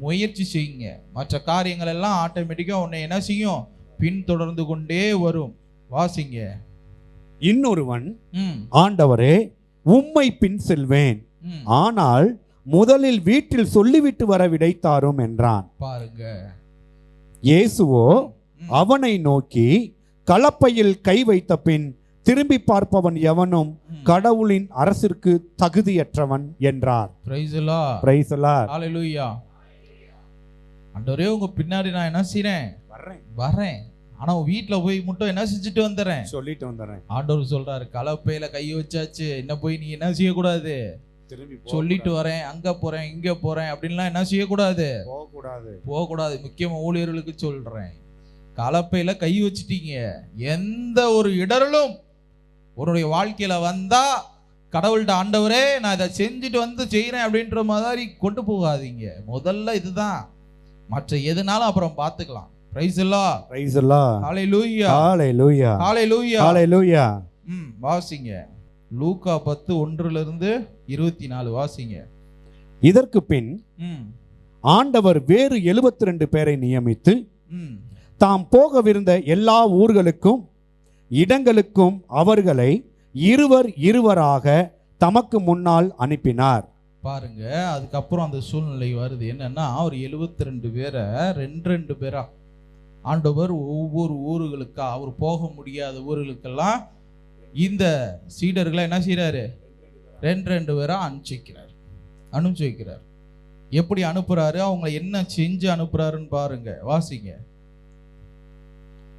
முயற்சி செய்யுங்க. மற்ற காரியங்கள் எல்லாம் ஆட்டோமேட்டிக்கா உன்னை என்ன செய்யும், பின்தொடர்ந்து கொண்டே வரும். வாசிங்க. இன்னொருவன், ஆண்டவரே உம்மை பின் செல்வேன், ஆனால் முதலில் வீட்டில் சொல்லிவிட்டு வர விடைத்தாரும் என்றான். பாருங்க, இயேசுவோ அவனை நோக்கி, கலப்பையில் கை வைத்த பின் திரும்பி பார்ப்பவன் எவனும் கடவுளின் அரசிற்கு தகுதியற்றவன் என்றார். Praise the Lord. Praise the Lord. Hallelujah. ஆண்டவரே உங்க பின்னாடி நான் என்ன செய்றேன், வரேன். ஆனா வீட்டுல போய் மட்டும் என்ன செஞ்சுட்டு வந்துறேன், சொல்லிட்டு வந்துறேன். ஆண்டவர் சொல்றாரு, கலப்பையில கை வச்சாச்சு, என்ன போய் நீ என்ன செய்யக்கூடாது, சொல்லிட்டு வரேன், அங்க போறேன் இங்க போறேன் அப்படின்லாம் என்ன செய்யக்கூடாது, போகக்கூடாது. முக்கியமா ஊழியர்களுக்கு சொல்றேன், கலப்பையில கை வச்சுட்டீங்க, எந்த ஒரு இடரலும் உன்னுடைய வாழ்க்கையில வந்தா கடவுள்கிட்ட, ஆண்டவரே நான் இதை செஞ்சுட்டு வந்து செய்யறேன் அப்படின்ற மாதிரி கொண்டு போகாதீங்க. முதல்ல இதுதான். மற்ற எதுனாலும் அப்புறம் பார்த்துக்கலாம். Praise the Lord. Praise the Lord. Hallelujah. Hallelujah. Hallelujah. Hallelujah. வாசிங்க. லூக்கா 10:1-24 வாசிங்க. இதற்கு பின் ஆண்டவர் வேறு 72 பேரை நியமித்து தாம் போகவிருந்த எல்லா ஊர்களுக்கும் இடங்களுக்கும் அவர்களை இருவர் இருவராக தமக்கு முன்னால் அனுப்பினார். பாருங்க, அதுக்கப்புறம் அந்த சூழ்நிலை வருது. என்னன்னா, அவர் 72 பேரை 2 பேரா ஆண்டவர் ஒவ்வொரு ஊர்களுக்கா, அவர் போக முடியாத ஊர்களுக்கெல்லாம் இந்த சீடர்களை என்ன செய்யறாரு, 2 பேரா அனுப்பிச்சு வைக்கிறார். எப்படி அனுப்புறாரு, அவங்க என்ன செஞ்சு அனுப்புறாருன்னு பாருங்க. வாசிங்க.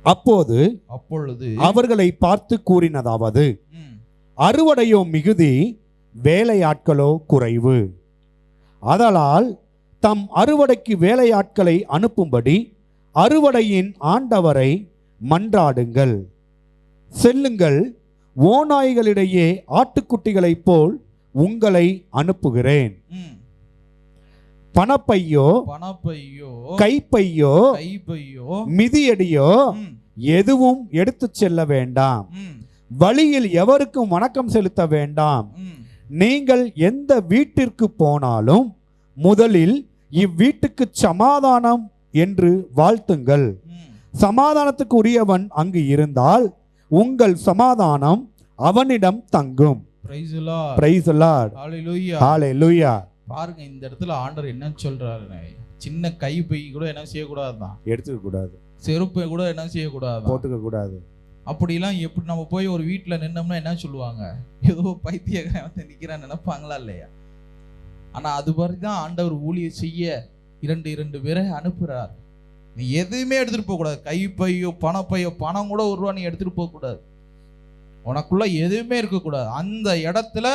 அப்பொழுது அவர்களை பார்த்து கூறினதாவது, அறுவடையோ மிகுதி, வேலையாட்களோ குறைவு. ஆதலால் தம் அறுவடைக்கு வேலையாட்களை அனுப்பும்படி அறுவடையின் ஆண்டவரை மன்றாடுங்கள். செல்லுங்கள், ஓநாய்களிடையே ஆட்டுக்குட்டிகளைப் போல் உங்களை அனுப்புகிறேன். பணப்பையோ கைப்பையோ மிதியடியோ எதுவும் எடுத்து செல்ல வேண்டாம். வழியில் எவருக்கும் வணக்கம் செலுத்த வேண்டாம். நீங்கள் எந்த வீட்டிற்கு போனாலும் முதலில் இவ்வீட்டுக்கு சமாதானம் என்று வாழ்த்துங்கள். சமாதானத்துக்கு உரியவன் அங்கு இருந்தால் உங்கள் சமாதானம் அவனிடம் தங்கும். Praise the Lord. Praise the Lord. Hallelujah. Hallelujah. பாருங்க, இந்த இடத்துல ஆண்டவர் என்ன சொல்றாரு, சின்ன கை பை கூட என்ன செய்யக்கூடாதுதான், எடுத்துக்க கூடாது. செருப்பை கூட என்ன செய்யக்கூடாது, போட்டுக்க கூடாது. அப்படிலாம் எப்படி நம்ம போய் ஒரு வீட்டில் நின்னோம்னா என்ன சொல்லுவாங்க, ஏதோ பைத்தியக்காரன் வந்து நிற்கிறான்னு நினைப்பாங்களா இல்லையா? ஆனால் அது மாதிரி தான் ஆண்டவர் ஊழியம் செய்ய 2 பேரை அனுப்புகிறார். நீ எதுவுமே எடுத்துகிட்டு போகக்கூடாது. கைப்பையோ பணப்பையோ, பணம் கூட ஒரு ரூபா நீ எடுத்துகிட்டு போகக்கூடாது. உனக்குள்ள எதுவுமே இருக்கக்கூடாது. அந்த இடத்துல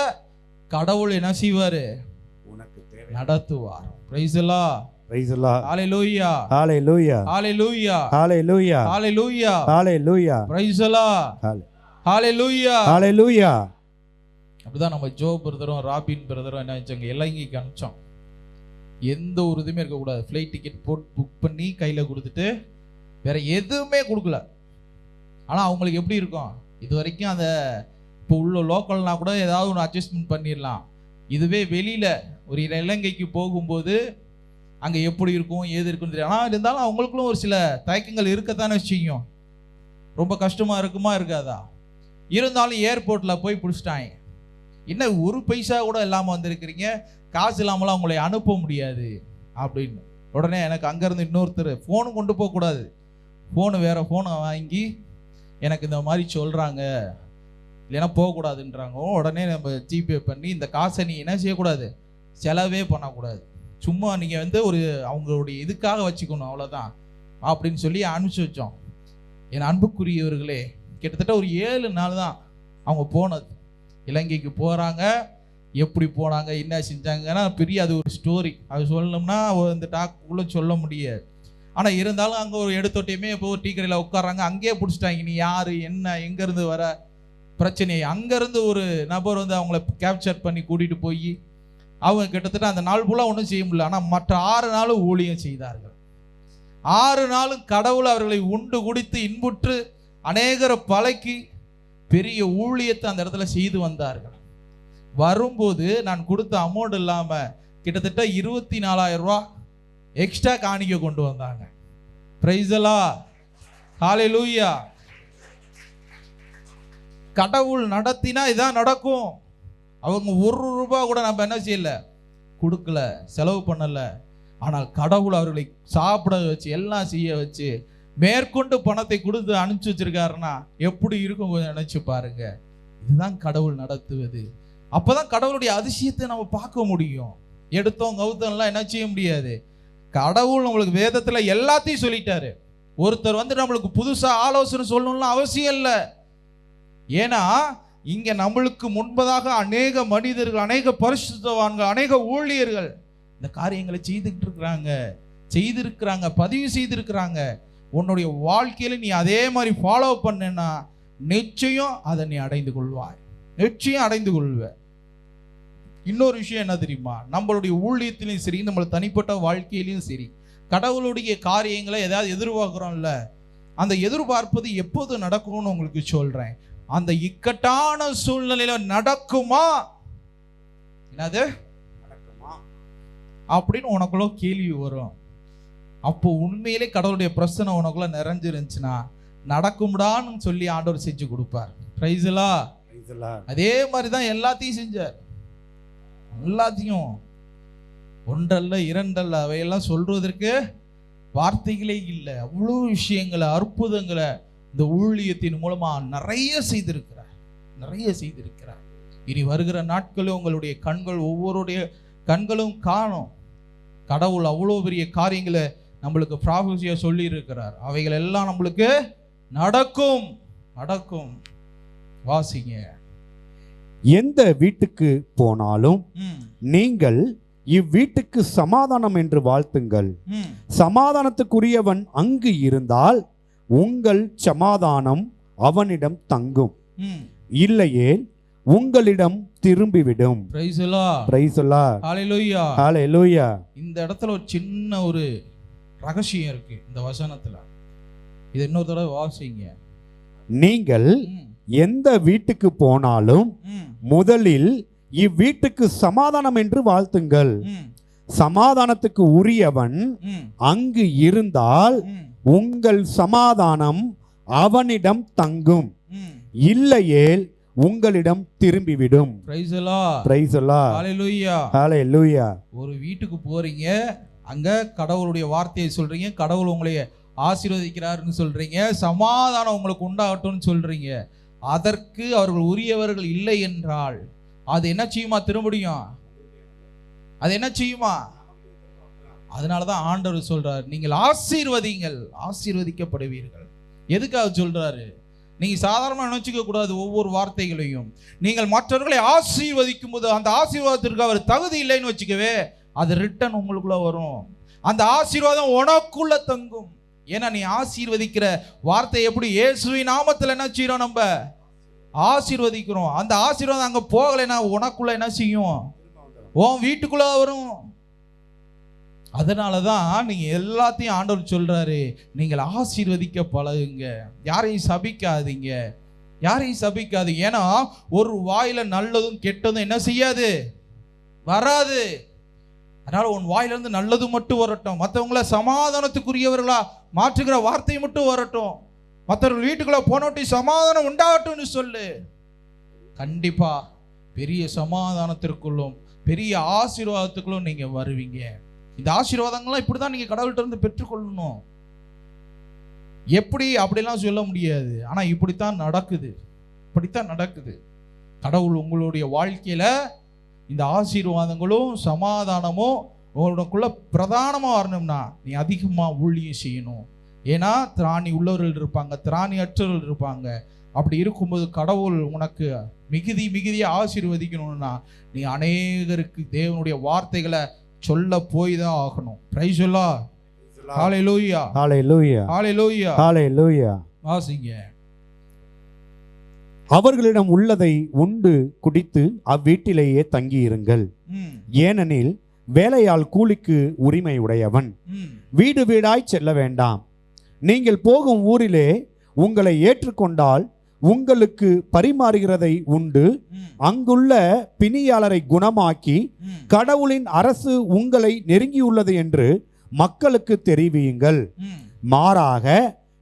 கடவுள் என்ன செய்வார், நடத்துவார். Praise the Lord. Praise the Lord. Hallelujah. Hallelujah. Hallelujah. Hallelujah. Hallelujah. Hallelujah. Praise the Lord. Hallelujah. Hallelujah. அப்படிதான் நம்ம ஜோ பிரதரும் ராபின் பிரதரும் என்ன செஞ்சாங்க, இலங்கைக்கு அனுப்பிச்சோம். எந்த ஒரு இதுவுமே இருக்கக்கூடாது. ஃப்ளைட் டிக்கெட் போட்டு புக் பண்ணி கையில் கொடுத்துட்டு வேற எதுவுமே கொடுக்கல. ஆனால் அவங்களுக்கு எப்படி இருக்கும், இது வரைக்கும் அந்த இப்போ உள்ள லோக்கல்னா கூட ஏதாவது ஒன்று அட்ஜஸ்ட்மெண்ட் பண்ணிடலாம். இதுவே வெளியில் ஒரு இலங்கைக்கு போகும்போது அங்கே எப்படி இருக்கும் ஏது இருக்குன்னு தெரியும். ஆனால் இருந்தாலும் அவங்களுக்குள்ள ஒரு சில தயக்கங்கள் இருக்கத்தானே செய்யும். ரொம்ப கஷ்டமாக இருக்குமா இருக்காதா? இருந்தாலும் ஏர்போர்ட்டில் போய் பிடிச்சிட்டாங்க. என்ன ஒரு பைசா கூட இல்லாமல் வந்திருக்கிறீங்க, காசு இல்லாமலாம் உங்களை அனுப்ப முடியாது அப்படின்னு. உடனே எனக்கு அங்கேருந்து இன்னொருத்தர் ஃபோனு கொண்டு போகக்கூடாது, ஃபோனு வேறு ஃபோனை வாங்கி எனக்கு இந்த மாதிரி சொல்கிறாங்க, இல்லைன்னா போகக்கூடாதுன்றாங்க. உடனே நம்ம ஜிபே பண்ணி இந்த காசை நீ என்ன செய்யக்கூடாது, செலவே பண்ணக்கூடாது, சும்மா நீங்கள் ஒரு அவங்களுடைய இதுக்காக வச்சுக்கணும் அவ்வளோதான் அப்படின்னு சொல்லி அனுப்பிச்சி வச்சோம். என் அன்புக்குரியவர்களே, கிட்டத்தட்ட ஒரு 7 நாள் தான் அவங்க போனது. இலங்கைக்கு போகிறாங்க. எப்படி போனாங்க, என்ன செஞ்சாங்கன்னா பெரிய அது ஒரு ஸ்டோரி. அது சொல்லணும்னா இந்த டாக்குள்ளே சொல்ல முடியாது. ஆனால் இருந்தாலும் அங்கே ஒரு எடுத்தோட்டையுமே இப்போ டீ கடையில் உட்காராங்க, அங்கேயே பிடிச்சிட்டாங்க. நீ யார், என்ன, எங்கேருந்து வர, பிரச்சனை. அங்கேருந்து ஒரு நபர் அவங்கள கேப்சர் பண்ணி கூட்டிகிட்டு போய் அவங்க கிட்டத்தட்ட அந்த நாள் ஃபுல்லாக ஒன்றும் செய்ய முடியல. ஆனால் மற்ற 6 நாளும் ஊழியம் செய்தார்கள். 6 நாளும் கடவுள் அவர்களை உண்டு குடித்து இன்புற்று அநேகரை பழக்கி பெரிய ஊழியத்தை அந்த இடத்துல செய்து வந்தார்கள். வரும்போது நான் கொடுத்த அமௌண்ட் இல்லாமல் கிட்டத்தட்ட 24,000 ரூபா எக்ஸ்ட்ரா காணிக்க கொண்டு வந்தாங்க. Praise the Lord. ஹalleluya. கடவுள் நடத்தினா இதான் நடக்கும். அவங்க 1 ரூபா கூட நம்ம என்ன செய்யல, கொடுக்கல, செலவு பண்ணல. ஆனால் கடவுள் அவர்களை சாப்பிட வச்சு எல்லாம் செய்ய வச்சு மேற்கொண்டு பணத்தை கொடுத்து அனுப்பிச்சு வச்சிருக்காருன்னா எப்படி இருக்கும் கொஞ்சம் நினைச்சு பாருங்க. இதுதான் கடவுள் நடத்துவது. அப்பதான் கடவுளுடைய அதிசயத்தை நம்ம பார்க்க முடியும். எடுத்தோம் கவுத்தம்லாம் என்ன செய்ய முடியாது. கடவுள் நம்மளுக்கு வேதத்துல எல்லாத்தையும் சொல்லிட்டாரு. ஒருத்தர் நம்மளுக்கு புதுசா ஆலோசனை சொல்லணும்லாம் அவசியம் இல்லை. ஏன்னா இங்க நம்மளுக்கு முன்பதாக அநேக மனிதர்கள், அநேக பரிசுத்தவான்கள், அநேக ஊழியர்கள் இந்த காரியங்களை செய்திருக்கிறாங்க, பதிவு செய்திருக்கிறாங்க. உன்னுடைய வாழ்க்கையில நீ அதே மாதிரி ஃபாலோ பண்ணா நிச்சயம் அதை நீ அடைந்து கொள்வாய், நிச்சயம் அடைந்து கொள்வ. இன்னொரு விஷயம் என்ன தெரியுமா, நம்மளுடைய ஊழியத்திலையும் சரி, நம்ம தனிப்பட்ட வாழ்க்கையிலையும் சரி, கடவுளுடைய காரியங்களை ஏதாவது எதிர்பார்க்கிறோம்ல, அந்த எதிர்பார்ப்பது எப்போது நடக்கும்னு உங்களுக்கு சொல்றேன். அந்த இக்கட்டான சூழ்நிலையில நடக்குமா, என்னது நடக்குமா அப்படின்னு உனக்குள்ள கேள்வி வரும். அப்போ உண்மையிலே கடவுளுடைய பிரச்சனை உனக்குள்ள நிறைஞ்சிருந்துச்சுன்னா நடக்கும்டான்னு சொல்லி ஆண்டவர் செஞ்சு கொடுப்பார். Price the Lord. அதே மாதிரி தான் எல்லாத்தையும் செஞ்சார். எல்லாத்தையும் ஒன்றல்ல இரண்டல்ல அவையெல்லாம் சொல்றதற்கு வார்த்தைகளே இல்லை. அவ்வளோ விஷயங்களை, அற்புதங்களை இந்த ஊழியத்தின் மூலமா நிறைய செய்திருக்கிறார். இனி வருகிற நாட்களும் உங்களுடைய கண்கள், ஒவ்வொருடைய கண்களும் காணும். கடவுள் அவ்வளோ பெரிய காரியங்களை நம்மளுக்கு ப்ராஃபஸியா சொல்லி இருக்கிறார். அவைகள் எல்லாம் நம்மளுக்கு நடக்கும். வாசிங்க. எந்த வீட்டுக்கு போனாலும் நீங்கள் இவ்வீட்டுக்கு சமாதானம் என்று வாழ்த்துங்கள். சமாதானத்துக்குரியவன் அங்கு இருந்தால் உங்கள் சமாதானம் அவனிடம் தங்கும், இல்லையே உங்களிடம் திரும்பிவிடும். Praise the Lord. Praise the Lord. Hallelujah. Hallelujah. இந்த இடத்துல ஒரு சின்ன ஒரு ரகசியம் இருக்கு இந்த வசனத்துல. இது இன்னொரு தடவை வாசிங்க. நீங்கள் எந்த வீட்டுக்கு போனாலும் முதலில் இவ்வீட்டுக்கு சமாதானம் என்று வாழ்த்துங்கள். சமாதானத்துக்கு உரியவன் அங்கு இருந்தால் உங்கள் சமாதானம் அவனிடம் தங்கும், இல்லையேல் உங்களிடம் திரும்பிவிடும். Praise the Lord. Praise the Lord. Hallelujah. Hallelujah. ஒரு வீட்டுக்கு போறீங்க, அங்க கடவுளுடைய வார்த்தையை சொல்றீங்க, கடவுள் உங்களை ஆசீர்வதிக்கிறார்னு சொல்றீங்க, சமாதானம் உங்களுக்கு உண்டாகட்டும்னு சொல்றீங்க. அதற்கு அவர்கள் உரியவர்கள் இல்லை என்றால் அது என்ன செய்யுமா, திரும்பியும் அது என்ன செய்யுமா? அதனாலதான் ஆண்டவர் சொல்றார், நீங்கள் ஆசீர்வதிங்கள், ஆசீர்வதிக்கப்படுவீர்கள். எதுக்காக சொல்றாரு? நீங்க சாதாரணமாக நினைச்சுக்க கூடாது. ஒவ்வொரு வார்த்தைகளையும் நீங்கள் மற்றவர்களை ஆசீர்வதிக்கும் போது அந்த ஆசீர்வாதத்திற்கு அவர் தகுதி இல்லைன்னு வச்சுக்கவே அது ரிட்டர்ன் உங்களுக்குள்ள வரும். அந்த ஆசீர்வாதம் உனக்குள்ள தங்கும். ஏன்னா நீ ஆசீர்வதிக்கிற வார்த்தை எப்படி இயேசுவின் நாமத்தில் என்ன செய்யறோம், நம்ம ஆசீர்வதிக்கிறோம். அந்த ஆசீர்வாதம் அங்க போகலைன்னா உனக்குள்ள என்ன செய்யும், உன் வீட்டுக்குள்ள வரும். அதனாலதான் நீங்க எல்லாத்தையும் ஆண்டவர் சொல்றாரு, நீங்கள் ஆசீர்வதிக்க பழகுங்க, யாரையும் சபிக்காதீங்க, யாரையும் சபிக்காதீங்க. ஏன்னா ஒரு வாயில நல்லதும் கெட்டதும் என்ன செய்யாது, வராது. அதனால உன் வாயிலிருந்து நல்லது மட்டும் வரட்டும், மற்றவங்கள சமாதானத்துக்குரியவர்களா மாற்றுகிற வார்த்தை மட்டும் வரட்டும், மற்றவர்கள் வீட்டுக்குள்ள போனோட்டி சமாதானம் உண்டாகட்டும்னு சொல்லு. கண்டிப்பா பெரிய சமாதானத்திற்குள்ளும் பெரிய ஆசீர்வாதத்துக்குள்ளும் நீங்க வருவீங்க. இந்த ஆசீர்வாதங்கள்லாம் இப்படிதான் நீங்க கடவுள்கிட்ட இருந்து பெற்றுக்கொள்ளணும். எப்படி அப்படிலாம் சொல்ல முடியாது, ஆனா இப்படித்தான் நடக்குது, இப்படித்தான் நடக்குது. கடவுள் உங்களுடைய வாழ்க்கையில இந்த ஆசீர்வாதங்களும் சமாதானமும் உங்களுக்குள்ள பிரதானமா வரணும்னா நீ அதிகமா ஊழியம் செய்யணும். ஏன்னா திராணி உள்ளவர்கள் இருப்பாங்க, திராணி அற்றவர்கள் இருப்பாங்க. அப்படி இருக்கும்போது கடவுள் உனக்கு மிகுதியா ஆசீர்வதிக்கணும்னா நீ அநேகருக்கு தேவனுடைய வார்த்தைகளை சொல்ல போய் தான் ஆகணும். Praise the Lord. Hallelujah, hallelujah, hallelujah, hallelujah. வாசிங்க. அவர்களிடம் உள்ளதை உண்டு குடித்து அவ்வீட்டிலேயே தங்கியிருங்கள். ஏனெனில் வேலையால் கூலிக்கு உரிமை உடையவன். வீடு வீடாய் செல்ல வேண்டாம். நீங்கள் போகும் ஊரிலே உங்களை ஏற்றுக்கொண்டால் உங்களுக்கு பரிமாறுகிறதை உண்டு அங்குள்ள பிணியாளரை குணமாக்கி கடவுளின் அரசு உங்களை நெருங்கியுள்ளது என்று மக்களுக்கு தெரிவியுங்கள். மாறாக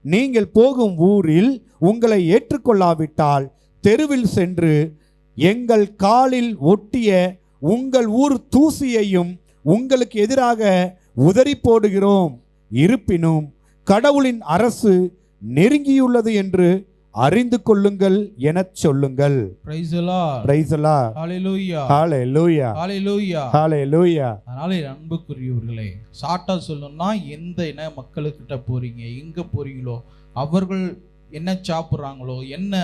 நீங்கள் போகும் ஊரில் உங்களை ஏற்றுக்கொள்ளாவிட்டால் தெருவில் சென்று எங்கள் காலில் ஒட்டிய உங்கள் ஊர் தூசியையும் உங்களுக்கு எதிராக உதறி போடுகிறோம், இருப்பினும் கடவுளின் அரசு நெருங்கியுள்ளது என்று அறிந்து கொள்ளுங்கள் எனச் சொல்லுங்கள். Praise the Lord. Praise the Lord. Hallelujah. Hallelujah. Hallelujah. Hallelujah. அதனால அன்புக்குரியவர்களே, சாட்டா சொல்லணும்னா எந்த இன மக்களுக்கிட்ட போறீங்க, எங்க போறீங்களோ அவர்கள் என்ன சாப்பிட்றாங்களோ, என்ன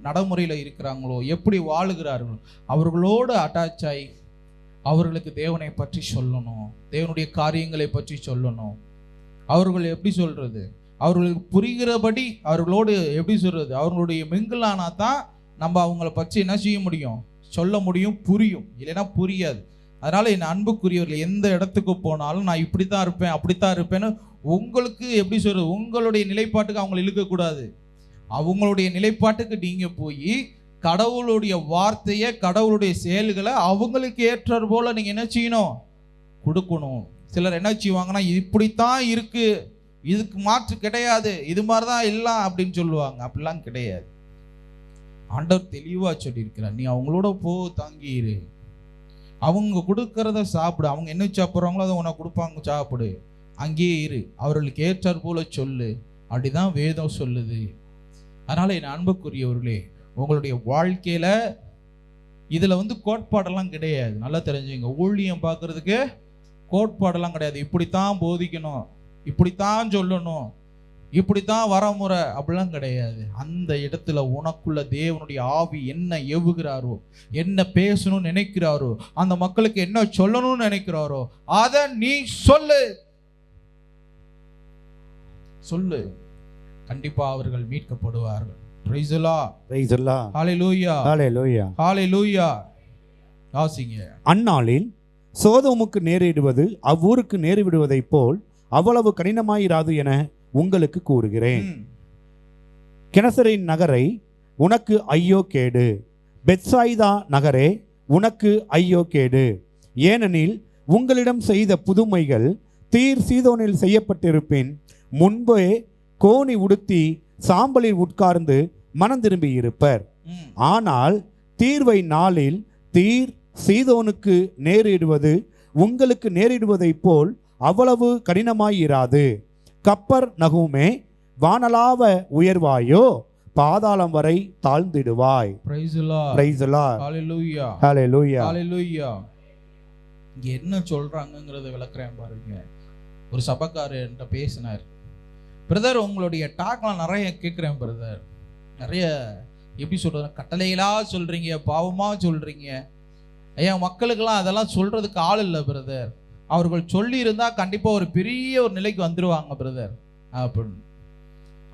நடைமுறையில் இருக்கிறாங்களோ, எப்படி வாழுகிறார்களோ அவர்களோடு அட்டாச் ஆகி அவர்களுக்கு தேவனை பற்றி சொல்லணும், தேவனுடைய காரியங்களை பற்றி சொல்லணும். அவர்கள் எப்படி சொல்றது, அவர்களுக்கு புரிகிறபடி அவர்களோடு எப்படி சொல்றது, அவர்களுடைய மிங்கிளானா தான் நம்ம அவங்கள பற்றி என்ன செய்ய முடியும், சொல்ல முடியும், புரியும். இல்லைன்னா புரியாது. அதனால என் அன்புக்குரியவர்கள் எந்த இடத்துக்கு போனாலும் நான் இப்படித்தான் இருப்பேன் அப்படித்தான் இருப்பேன்னு உங்களுக்கு எப்படி சொல்றது, உங்களுடைய நிலைப்பாட்டுக்கு அவங்களை இழுக்கக்கூடாது. அவங்களுடைய நிலைப்பாட்டுக்கு நீங்க போய் கடவுளுடைய வார்த்தையை, கடவுளுடைய செயல்களை அவங்களுக்கு ஏற்றது போல நீங்க என்ன செய்யணும், கொடுக்கணும். சிலர் என்ன செய்வாங்கன்னா, இப்படித்தான் இருக்கு, இதுக்கு மாற்று கிடையாது, இது மாதிரிதான் எல்லாம் அப்படின்னு சொல்லுவாங்க. அப்படிலாம் கிடையாது. ஆண்டவர் தெளிவா சொல்லியிருக்கிறார், நீ அவங்களோட போ, தங்கியிரு, அவங்க கொடுக்கறத சாப்பிடு, அவங்க என்ன சாப்பிட்றாங்களோ அதை உனக்கு கொடுப்பாங்க, சாப்பிடு, அங்கேயே இரு, அவர்களுக்கு ஏற்றார் போல சொல்லு. அப்படிதான் வேதம் சொல்லுது. அதனால என் அன்புக்குரியவர்களே, உங்களுடைய வாழ்க்கையில இதுல கோட்பாடெல்லாம் கிடையாது. நல்லா தெரிஞ்சுங்க, ஊழியம் பார்க்கறதுக்கு கோட்பாடெல்லாம் கிடையாது. இப்படித்தான் போதிக்கணும், இப்படித்தான் சொல்லணும், இப்படித்தான் வரமுறை அப்படிலாம் கிடையாது. அந்த இடத்துல உனக்குள்ள தேவனுடைய ஆவி என்ன ஏவுகிறாரோ, என்ன பேசணும்னு நினைக்கிறாரோ, அந்த மக்களுக்கு என்ன சொல்லணும்னு நினைக்கிறாரோ அதை நீ சொல்லு, சொல்லு. கண்டிப்பா அவர்கள் மீட்கப்படுவார்கள். Praise the Lord. Praise the Lord. Hallelujah. Hallelujah. Hallelujah. வாசிங்க. அந்நாளில் சோதோமுக்கு நேரிடுவது அவ்வூருக்கு நேரிடுவதைப் போல் அவ்வளவு கடினமாயிராது என உங்களுக்கு கூறுகிறேன். கெனசரேன் நகரை உனக்கு ஐயோ கேடு, பெத்சாயிதா நகரே உனக்கு ஐயோ கேடு. ஏனெனில் உங்களிடம் செய்த புதுமைகள் தீர் சீதோனில் செய்யப்பட்டிருப்பின் முன்பே கோணி உடுத்தி சாம்பலில் உட்கார்ந்து மனம் திரும்பி இருப்பர். ஆனால் தீர்வை நாளில் தீர் சீதோனுக்கு நேரிடுவது உங்களுக்கு நேரிடுவதைப் போல் அவ்வளவு கடினமாயிராது. கப்பர் நகுமே வானலாவ உயர்வாயோ, பாதாளம் வரை தாழ்ந்திடுவாய். Praise the Lord. Praise the Lord. Hallelujah. Hallelujah. Hallelujah. இங்க என்ன சொல்றாங்கங்கறத விளக்குறேன் பாருங்க. ஒரு சபைக்காரர் என்கிட்ட பேசினார். பிரதர், உங்களுடைய டாக்லாம் நிறைய கேட்குறேன் பிரதர், நிறைய எப்படி சொல்றது, கட்டளைகளா சொல்றீங்க, பாவமா சொல்றீங்க. ஐயா, மக்களுக்கெல்லாம் அதெல்லாம் சொல்றதுக்கு ஆள் இல்லை பிரதர். அவர்கள் சொல்லி இருந்தா கண்டிப்பா ஒரு பெரிய ஒரு நிலைக்கு வந்துருவாங்க பிரதர் அப்படின்னு.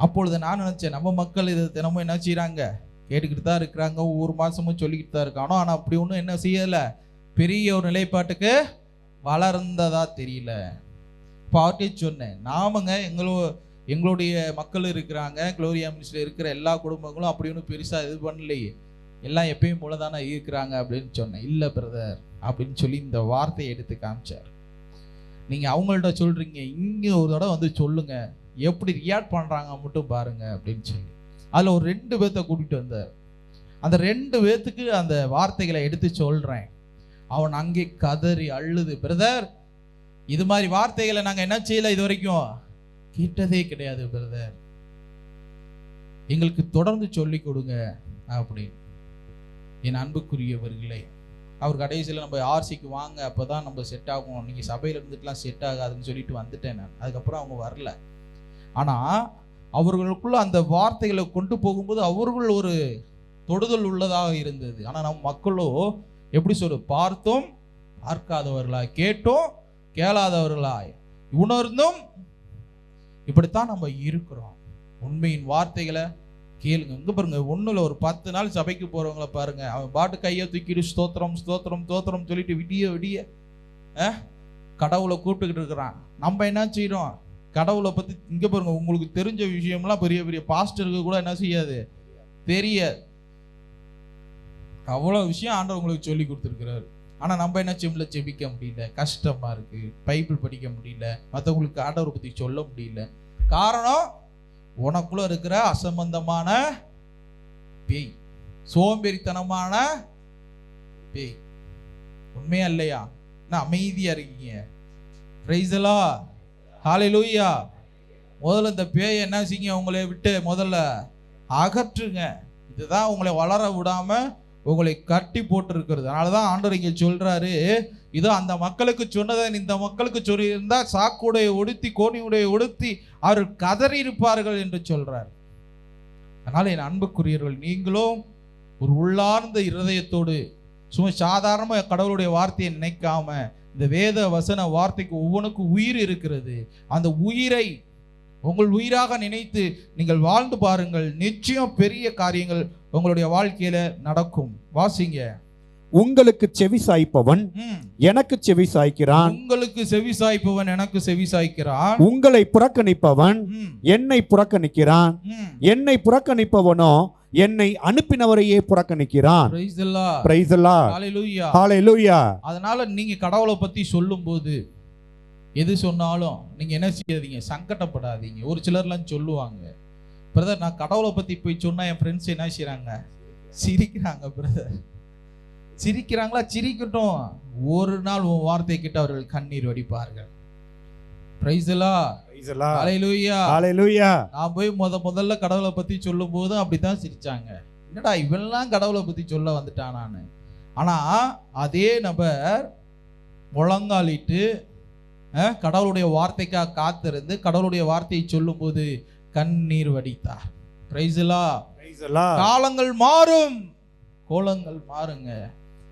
அப்பொழுது நான் நினைச்சேன், நம்ம மக்கள் இது தினமும் என்ன செய்யறாங்க, கேட்டுக்கிட்டு தான் இருக்கிறாங்க, ஒவ்வொரு மாசமும் சொல்லிக்கிட்டு தான் இருக்கானோ, ஆனா அப்படி ஒன்றும் என்ன செய்யல, பெரிய ஒரு நிலைப்பாட்டுக்கு வளர்ந்ததா தெரியல. இப்போ அவர்கிட்ட சொன்னேன், நாமங்க எங்களுடைய மக்கள் இருக்கிறாங்க, குளோரியா மினிஸ்ட்ரியில் இருக்கிற எல்லா குடும்பங்களும் அப்படி ஒன்றும் பெருசாக இது பண்ணலையே, எல்லாம் எப்பயும் போல தானே இருக்கிறாங்க அப்படின்னு சொன்னேன். இல்லை பிரதர் அப்படின்னு சொல்லி இந்த வார்த்தையை எடுத்து காமிச்சார். நீங்கள் அவங்கள்ட்ட சொல்கிறீங்க, இங்கே ஒரு தடவை வந்து சொல்லுங்க, எப்படி ரியாக்ட் பண்ணுறாங்க மட்டும் பாருங்க அப்படின்னு சொல்லி அதில் ஒரு 2 பேர்த்த கூட்டிகிட்டு வந்தார். அந்த 2 பேர்த்துக்கு அந்த வார்த்தைகளை எடுத்து சொல்கிறேன். அவன் அங்கே கதறி அழுது, பிரதர் இது மாதிரி வார்த்தைகளை நாங்கள் என்ன செய்யலை, இது வரைக்கும் கேட்டதே கிடையாது பிரதர், எங்களுக்கு தொடர்ந்து சொல்லி கொடுங்க அப்படின்னு. என் அன்புக்குரியவர்களே, அவர் கடைசியில் நம்ம ஆர்சிக்கு வாங்க, அப்போ தான் நம்ம செட் ஆகும், நீங்கள் சபையில் இருந்துட்டுலாம் செட் ஆகாதுன்னு சொல்லிட்டு வந்துட்டேன் நான். அதுக்கப்புறம் அவங்க வரல. ஆனால் அவர்களுக்குள்ள அந்த வார்த்தைகளை கொண்டு போகும்போது அவர்கள் ஒரு தொடுதல் உள்ளதாக இருந்தது. ஆனால் நம் மக்களோ எப்படி பார்த்தோம் பார்க்காதவர்களாய், கேட்டோம் கேளாதவர்களாய், உணர்ந்தும் இப்படித்தான் நம்ம இருக்கிறோம். உண்மையின் வார்த்தைகளை கேளுங்க. இங்க பாருங்க, ஒண்ணுல ஒரு 10 நாள் சபைக்கு போறவங்கள பாருங்க, அவன் பாட்டு கையை தூக்கிட்டு ஸ்தோத்திரம் ஸ்தோத்திரம் ஸ்தோத்திரம் சொல்லிட்டு விடிய விடிய கடவுளை கூப்பிட்டுக்கிட்டு இருக்கிறான். நம்ம என்ன செய்யறோம், கடவுளை பத்தி இங்க பாருங்க, உங்களுக்கு தெரிஞ்ச விஷயம்லாம் பெரிய பெரிய பாஸ்டருக்கு கூட என்ன செய்யாது, தெரியாது. அவ்வளவு விஷயம் ஆண்டவர் உங்களுக்கு சொல்லி கொடுத்துருக்கிறாரு. ஆனா நம்ம என்ன செய்யல, ஜெபிக்க முடியல, கஷ்டமா இருக்கு, பைபிள் படிக்க முடியல, மற்றவங்களுக்கு ஆண்டவரை பத்தி சொல்ல முடியல. காரணம், உனக்குள்ள இருக்கிற அசம்பந்தமான பேய், சோம்பேறித்தனமான பேய். உண்மையா இல்லையா? என்ன அமைதியா இருக்கீங்க? பிரைஸ் தி லார்ட், ஹல்லேலூயா. முதல்ல இந்த பேய் என்ன செய்யுங்க, உங்களை விட்டு முதல்ல அகற்றுங்க. இதுதான் உங்களை வளர விடாம உங்களை கட்டி போட்டு இருக்கிறது. அதனாலதான் ஆண்டவர் இங்க சொல்றாரு, இதோ அந்த மக்களுக்கு சொன்னதை இந்த மக்களுக்கு சொல்லியிருந்தா சாக்குடைய உடுத்தி கோணியுடைய உடுத்தி அவர்கள் கதறி இருப்பார்கள் என்று சொல்றார். அதனால என் அன்புக்குரியவர்கள், நீங்களும் ஒரு உள்ளார்ந்த இருதயத்தோடு சும்மா சாதாரணமாக கடவுளுடைய வார்த்தையை நினைக்காம, இந்த வேத வசன வார்த்தைக்கு ஒவ்வொன்றுக்கும் உயிர் இருக்கிறது. அந்த உயிரை உங்கள் உயிராக நினைத்து நீங்கள் வாழ்ந்து பாருங்கள், நிச்சயம் பெரிய காரியங்கள் உங்களுடைய வாழ்க்கையில நடக்கும். வாசிங்க. உங்களுக்கு செவி சாய்ப்பவன் எனக்கு செவி சாய்க்கிறான், உங்களுக்கு செவி சாய்ப்பவன் எனக்கு செவி சாய்க்கிறான். உங்களை புறக்கணிப்பவன் என்னை புறக்கணிக்கிறான், என்னை புறக்கணிப்பவனோ என்னை அனுப்பினவரையே புறக்கணிக்கிறான். Praise the Lord, praise the Lord, hallelujah, hallelujah. அதனால நீங்க கடவுளை பத்தி சொல்லும்போது எது சொன்னாலும் நீங்க என்ன செய்யாதீங்க, சங்கடப்படாதீங்க. ஒரு சிலர்லாம் சொல்லுவாங்க, பிரதர் நான் கடவுளை பத்தி போய் சொன்னா என் ஃப்ரெண்ட்ஸ் என்ன செய்றாங்க, சிரிக்கிறாங்க. பிரதர் சிரிக்கிறாங்களா, சிரிக்கட்டும், ஒரு நாள் உன் வார்த்தை கிட்ட அவர்கள் கண்ணீர் வடிப்பார்கள். Praise the Lord, praise the Lord, hallelujah, hallelujah. நான் போய் முதல்ல கடவுளை பத்தி சொல்லும் போது அப்படித்தான் சிரிச்சாங்க. என்னடா இவெல்லாம் கடவுளை பத்தி சொல்ல வந்துட்டானான்னு. ஆனா அதே நபர் முழங்காலிட்டு கடவுளுடைய வார்த்தைக்காக காத்திருந்து கடவுளுடைய வார்த்தையை சொல்லும் போது கண்ணீர் வடித்தார். Praise the Lord, praise the Lord. காலங்கள் மாறும், கோலங்கள் மாறுங்க.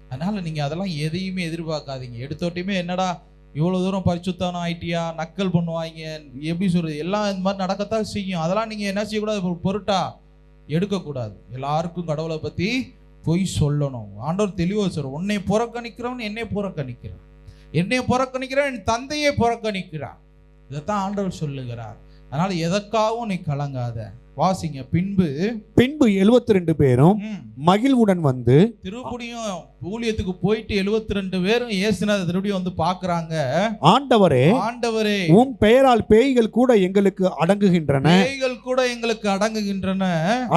அதனால நீங்க அதெல்லாம் எதையுமே எதிர்பார்க்காதீங்க. எடுத்தோட்டையுமே என்னடா இவ்வளவு தூரம் பரிசுத்தம் ஆயிட்டியா, நக்கல் பண்ணுவாங்க, எப்படி சொல்றது, எல்லாம் இந்த மாதிரி நடக்கத்தான் செய்யும். அதெல்லாம் நீங்க என்ன செய்யக்கூடாது, பொருட்டா எடுக்கக்கூடாது. எல்லாருக்கும் கடவுளை பத்தி போய் சொல்லணும். ஆண்டவர் தெளிவாக சொல்ற, உன்னை புறக்கணிக்கிறவன் என்னை புறக்கணிக்கிறான், என்னை புறக்கணிக்கிறான் என் தந்தையை புறக்கணிக்கிறான். இதைத்தான் ஆண்டவர் சொல்லுகிறார். அதனால எதற்காகவும் நீ கலங்காத. வாசிங்க. பின்பு 72 பேரும் மகிழ்வுடன் வந்து, திருப்படியும் ஊழியத்துக்கு போயிட்டு 72 பேரும் இயேசுநாதரை திருப்படியும் வந்து பாக்குறாங்க. ஆண்டவரே, ஆண்டவரே, உம் பெயரால் பேய்கள் கூட எங்களுக்கு அடங்குகின்றன, பேய்கள் கூட எங்களுக்கு அடங்குகின்றன.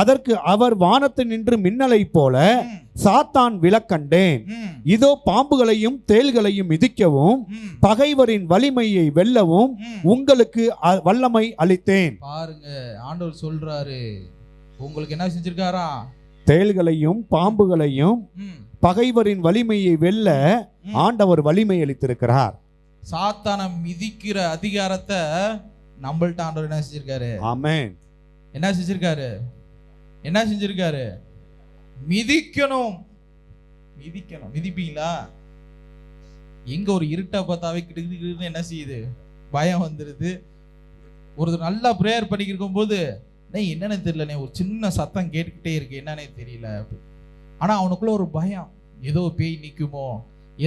அதற்கு அவர் வானத்தில் நின்று மின்னலை போல சாத்தான் விலக்கண்டேன். இதோ பாம்புகளையும் தேள்களையும் மிதிக்கவும் பகைவரின் வலிமையை வெல்லவும் உங்களுக்கு வல்லமை அளித்தேன். பாருங்க, ஆண்டவர் சொல்றாரு, உங்களுக்கு என்ன செஞ்சிருக்காரா, தேள்களையும் பாம்புகளையும் பகைவரின் வலிமையை வெல்ல ஆண்டவர் வலிமை அளித்திருக்கிறார். சாத்தானை மிதிக்கிற அதிகாரத்தை நம்மள்ட்ட ஆண்டவர் என்ன செஞ்சிருக்காரு? ஆமென். என்ன செஞ்சிருக்காரு? என்ன செஞ்சிருக்காரு? மிதிக்கணும். மிதிக்கணும். மிதிப்பீங்களா? எங்க ஒரு இருட்டா பார்த்தாவே கிடுக்கிட்டு என்ன செய்யுது, பயம் வந்துடுது. ஒரு நல்லா ப்ரேயர் பண்ணிக்கிட்டு இருக்கும்போது என்னன்னு தெரியலண்ணே, ஒரு சின்ன சத்தம் கேட்டுக்கிட்டே இருக்கு, என்னன்னே தெரியல. ஆனா அவனுக்குள்ள ஒரு பயம், ஏதோ பேய் நிக்குமோ,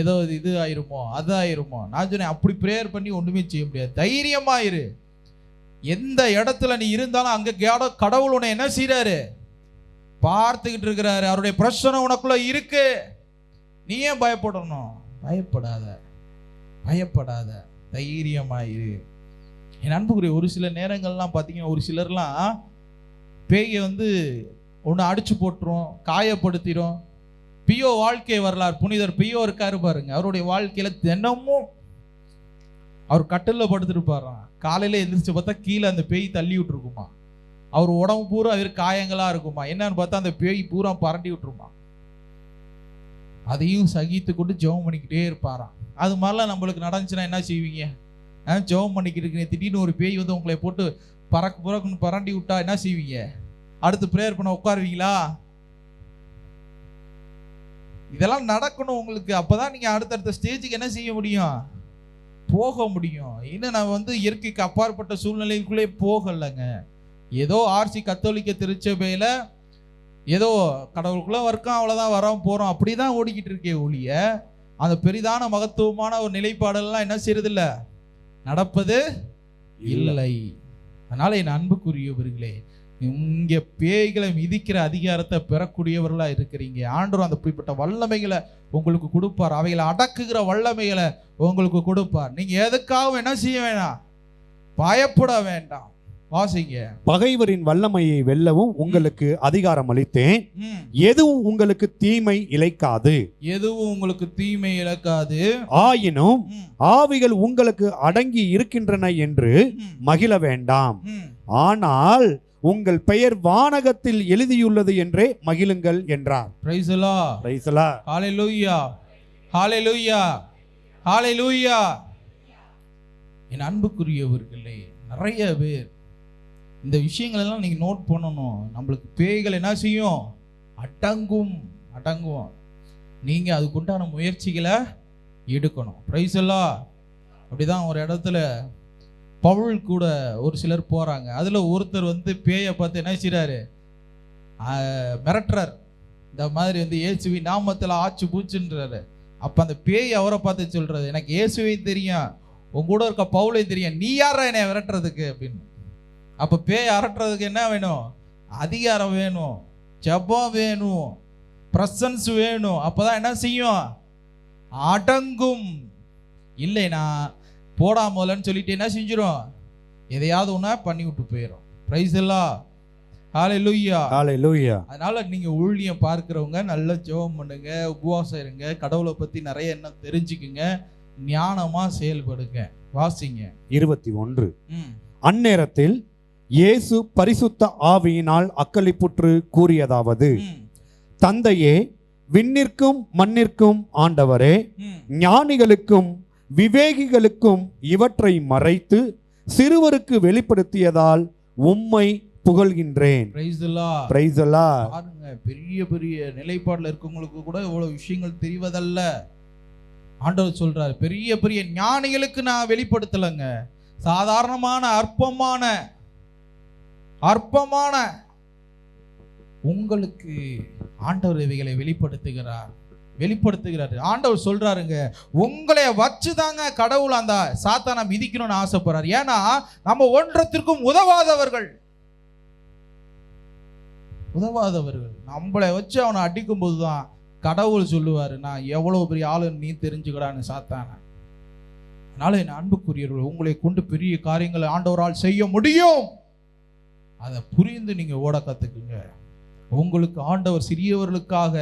ஏதோ இது ஆயிருமோ, அது ஆயிருமோ. நான் சொன்னேன், அப்படி ப்ரேயர் பண்ணி ஒண்ணுமே செய்ய முடியாது. தைரியமா இரு. எந்த இடத்துல நீ இருந்தாலும் அங்க கடவுள் உன்னை என்ன செய்யறாரு, பார்த்துக்கிட்டு இருக்கிறாரு. அவருடைய பிரச்சனை உனக்குள்ள இருக்கு. நீ ஏன் பயப்படணும்? பயப்படாத, பயப்படாத, தைரியமாயிரு. என் அன்புக்குரிய ஒரு சில நேரங்கள்லாம் பார்த்தீங்கன்னா, ஒரு சிலர்லாம் பேயை ஒன்று அடிச்சு போட்டுரும், காயப்படுத்திடும். பியோ வாழ்க்கை வரலாறு, புனிதர் பியோ இருக்காரு பாருங்க. அவருடைய வாழ்க்கையில தினமும் அவர் கட்டில படுத்துருப்பாராம். காலையில எந்திரிச்சு பார்த்தா கீழே அந்த பேய் தள்ளி விட்டுருக்குமா. அவர் உடம்பு பூரா அவர் காயங்களா இருக்குமா. என்னன்னு பார்த்தா அந்த பேய் பூரா பரண்டி விட்டுருமா. அதையும் சகித்து கொண்டு ஜெபம் பண்ணிக்கிட்டே இருப்பாராம். அது மாதிரிலாம் நம்மளுக்கு நடந்துச்சுன்னா என்ன செய்வீங்க? ஜெபம் பண்ணிக்கிட்டு இருக்கீங்க, திடீர்னு ஒரு பேய் உங்களை போட்டு பறக்குன்னு பரண்டி விட்டா என்ன செய்வீங்க? அடுத்து ப்ரேயர் பண்ண உட்காருவீங்களா? இதெல்லாம் நடக்கணும் உங்களுக்கு. அப்பதான் நீங்க அடுத்தடுத்த ஸ்டேஜுக்கு என்ன செய்ய முடியும், போக முடியும். இன்னும் நான் இயற்கைக்கு அப்பாற்பட்ட சூழ்நிலைக்குள்ளே போகலைங்க. ஏதோ ஆர்சி கத்தோலிக்க திருச்சபையில ஏதோ கடவுளுக்குள்ள வர்க்கம், அவ்வளவுதான் வரோம் போறோம், அப்படிதான் ஓடிக்கிட்டு இருக்கே ஒழிய அந்த பெரிதான மகத்துவமான ஒரு நிலைப்பாடெல்லாம் என்ன செய்யறது இல்ல, நடப்பது இல்லை. அதனால என் அன்புக்குரியவர்களே, இங்க பேய்களை மிதிக்கிற அதிகாரத்தை பெறக்கூடியவர்களா இருக்கிறீங்க. ஆண்டவர் அந்த அப்படிப்பட்ட வல்லமைகளை உங்களுக்கு கொடுப்பார். அவைகளை அடக்குகிற வல்லமைகளை உங்களுக்கு கொடுப்பார். நீங்க எதுக்காகவும் என்ன செய்ய வேண்டாம், பயப்பட வேண்டாம். வாசிங்க. பகைவரின் வல்லமையை வெல்லவும் உங்களுக்கு அதிகாரம் அளித்தேன், எதுவும் உங்களுக்கு தீமை இழைக்காது. எதுவும் உங்களுக்கு தீமை இழைக்காது. ஆயினும் ஆவிகள் உங்களுக்கு அடங்கி இருக்கின்றன என்று மகிழ வேண்டாம், ஆனால் உங்கள் பெயர் வானகத்தில் எழுதியுள்ளது என்றே மகிழுங்கள் என்றார். Praise the Lord. Praise the Lord. Hallelujah, hallelujah, hallelujah. என் அன்புக்குரியவர்களே, நிறைய பேர் இந்த விஷயங்கள் எல்லாம் நீங்க நோட் பண்ணணும். நம்மளுக்கு பேய்கள் என்ன செய்யும், அடங்கும். நீங்க அதுக்குண்டான முயற்சிகளை எடுக்கணும். Price the Lord. அப்படிதான் ஒரு இடத்துல பவுல் கூட ஒரு சிலர் போறாங்க. அதுல ஒருத்தர் பேயை பார்த்து என்ன செய்றாரு, மிரட்டுறார். இந்த மாதிரி இயேசுவின் நாமத்துல ஆச்சு பூச்சுன்றாரு. அப்ப அந்த பேய் அவரை பார்த்து சொல்றது, எனக்கு இயேசுவையும் தெரியும், உங்க கூட இருக்க பவுலையும் தெரியும், நீ யாரா என்னை விரட்டுறதுக்கு அப்படின்னு. அப்ப பேய் அரட்டுறதுக்கு என்ன வேணும், அதிகாரம் வேணும், ஜெபம் வேணும், பிரசன்ஸ் வேணும். அப்பதான் என்ன செய்யும், அடங்கும். இல்லைனா போடாமலன்னு சொல்லிட்டு என்ன செஞ்சிடும், எதையாவது ஒண்ணா பண்ணி விட்டு போயிடும். Praise the Lord. Hallelujah, hallelujah. அதனால நீங்க ஊழியம் பார்க்கிறவங்க நல்ல ஜெபம் பண்ணுங்க, உபவாசம் இருங்க, கடவுளை பத்தி நிறைய என்ன தெரிஞ்சுக்குங்க, ஞானமா செயல்படுங்க. வாசிங்க. 21. அந்நேரத்தில் இயேசு பரிசுத்த ஆவியினால் அக்களிப்புற்று கூறியதாவது, தந்தையே, விண்ணிற்கும் மண்ணிற்கும் ஆண்டவரே, ஞானிகளுக்கும் விவேகிகளுக்கும் இவற்றை மறைத்து சிறுவருக்கு வெளிப்படுத்தியதால் உம்மை புகழ்கின்றேன். Praise the Lord. Praise the Lord. பாருங்க, பெரிய பெரிய நிலைப்பாடுல இருக்கவங்களுக்கு கூட இவ்வளவு விஷயங்கள் தெரிவதல்ல. ஆண்டவர் சொல்றாரு, பெரிய பெரிய ஞானிகளுக்கு நான் வெளிப்படுத்தலைங்க, சாதாரணமான அற்பமான உங்களுக்கு ஆண்டவர் இவைகளை வெளிப்படுத்துகிறார். ஆண்டவர் சொல்றாருங்க, உங்களை வச்சுதாங்க கடவுள் அந்த சாத்தானை மிதிக்கணும்னு ஆசைப்படுறாரு. ஏன்னா நம்ம ஒன்றத்திற்கும் உதவாதவர்கள். நம்மளை வச்சு அவனை அடிக்கும் போதுதான் கடவுள் சொல்லுவாரு, நான் எவ்வளவு பெரிய ஆளுன்னு நீ தெரிஞ்சுக்கடான்னு சாத்தான. அதனால என் அன்புக்குரியவர்கள், உங்களை கொண்டு பெரிய காரியங்களை ஆண்டவரால் செய்ய முடியும். அதை புரிந்து நீங்க ஓட கத்துக்குங்க. உங்களுக்கு ஆண்டவர் சிறியவர்களுக்காக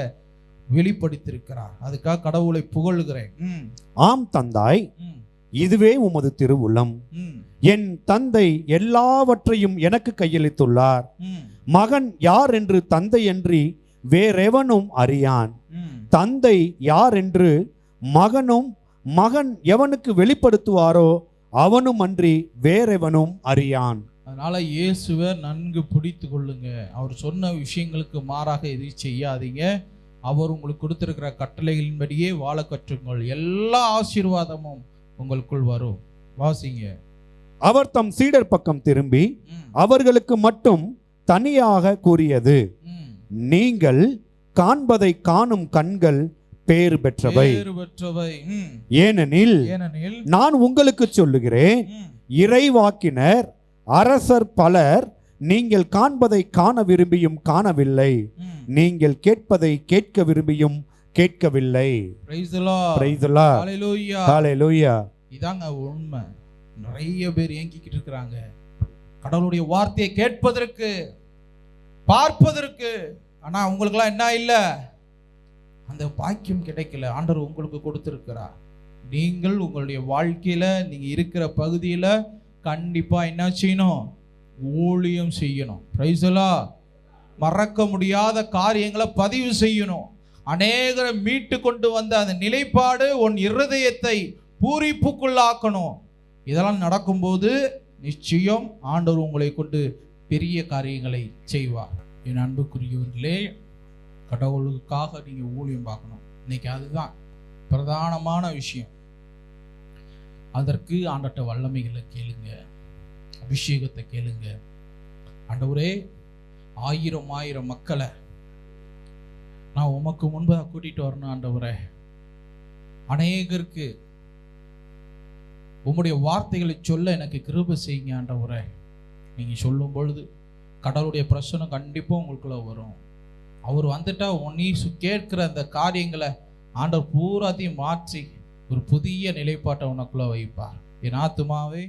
வெளிப்படுத்தியிருக்கிறார். அதுக்காக கடவுளை புகழுகிறேன். ஆம் தந்தாய், இதுவே உமது திருவுளம். என் தந்தை எல்லாவற்றையும் எனக்கு கையளித்துள்ளார். மகன் யார் என்று தந்தை அன்றி வேறெவனும் அறியான். தந்தை யார் என்று மகனும் மகன் எவனுக்கு வெளிப்படுத்துவாரோ அவனும் அன்றி வேறெவனும் அறியான். அதனால இயேசுவை நன்கு பிடித்து கொள்ளுங்க. அவர் சொன்ன விஷயங்களுக்கு மாறாக எதையும் செய்யாதீங்க. அவர் உங்களுக்கு கொடுத்திருக்கிற கட்டளைகளின்படியே வாழ கற்றுங்கள், எல்லா ஆசீர்வாதமும் உங்களுக்குள் வரும். வாசிங்க. அவர் தம் சீடர் பக்கம் திரும்பி ம், அவர்களுக்கு மட்டும் தனியாக கூறியது, ம். நீங்கள் காண்பதை காணும் கண்கள் பேறு பெற்றவை. பேறு பெற்றவை. ம். ஏனெனில் ஏனெனில் நான் உங்களுக்கு சொல்லுகிறேன், ம், இறைவாக்கினர் அரசர் பலர் நீங்கள் காண்பதை காண விரும்பியும் காணவில்லை, ம். நீங்கள் கேட்பதை கேட்க விரும்பியும் கேட்கவில்லை. Praise the Lord. Praise the Lord. Hallelujah. Hallelujah. இதாங்க உண்மை. நிறைய பேர் ஏங்கிக்கிட்டு இருக்கிறாங்க கடவுளுடைய வார்த்தையை கேட்பதற்கு, பார்ப்பதற்கு. ஆனா உங்களுக்கெல்லாம் என்ன இல்லை, அந்த பாக்கியம் கிடைக்கல. ஆண்டவர் உங்களுக்கு கொடுத்திருக்கிறார். நீங்கள் உங்களுடைய வாழ்க்கையில நீங்க இருக்கிற பகுதியில கண்டிப்பா என்ன செய்யணும், ஊழியம் செய்யணும். Praise the Lord. மறக்க முடியாத காரியங்களை பதிவு செய்யணும். அநேகரை மீட்டு கொண்டு வந்த அந்த நிலைப்பாடு உன் இருதயத்தை பூரிப்புக்குள்ளாக்கணும். இதெல்லாம் நடக்கும்போது நிச்சயம் ஆண்டவர் உங்களை கொண்டு பெரிய காரியங்களை செய்வார். என் அன்புக்குரியவர்களே, கடவுளுக்காக நீங்க ஊழியம் பார்க்கணும். இன்னைக்கு அதுதான் பிரதானமான விஷயம். அதற்கு ஆண்டவர்ட்ட வல்லமைகளை கேளுங்க, அபிஷேகத்தை கேளுங்க. ஆண்டவரே, 1000 மக்களை நான் உமக்கு முன்பதாக கூட்டிட்டு வரணும். ஆண்டவரே, அநேகருக்கு உம்முடைய வார்த்தைகளை சொல்ல எனக்கு கிருபை செய்யுங்க. ஆண்டவரே, நீங்க சொல்லும் பொழுது கடவுளுடைய பிரசனம் கண்டிப்பா உங்களுக்குள்ள வரும். அவர் வந்துட்டா நீ கேட்கிற அந்த காரியங்களை ஆண்டவர் பூராத்தையும் மாற்றி ஒரு புதிய நிலைப்பாட்டை உனக்குள்ள வைப்பார். என் ஆத்துமாவே,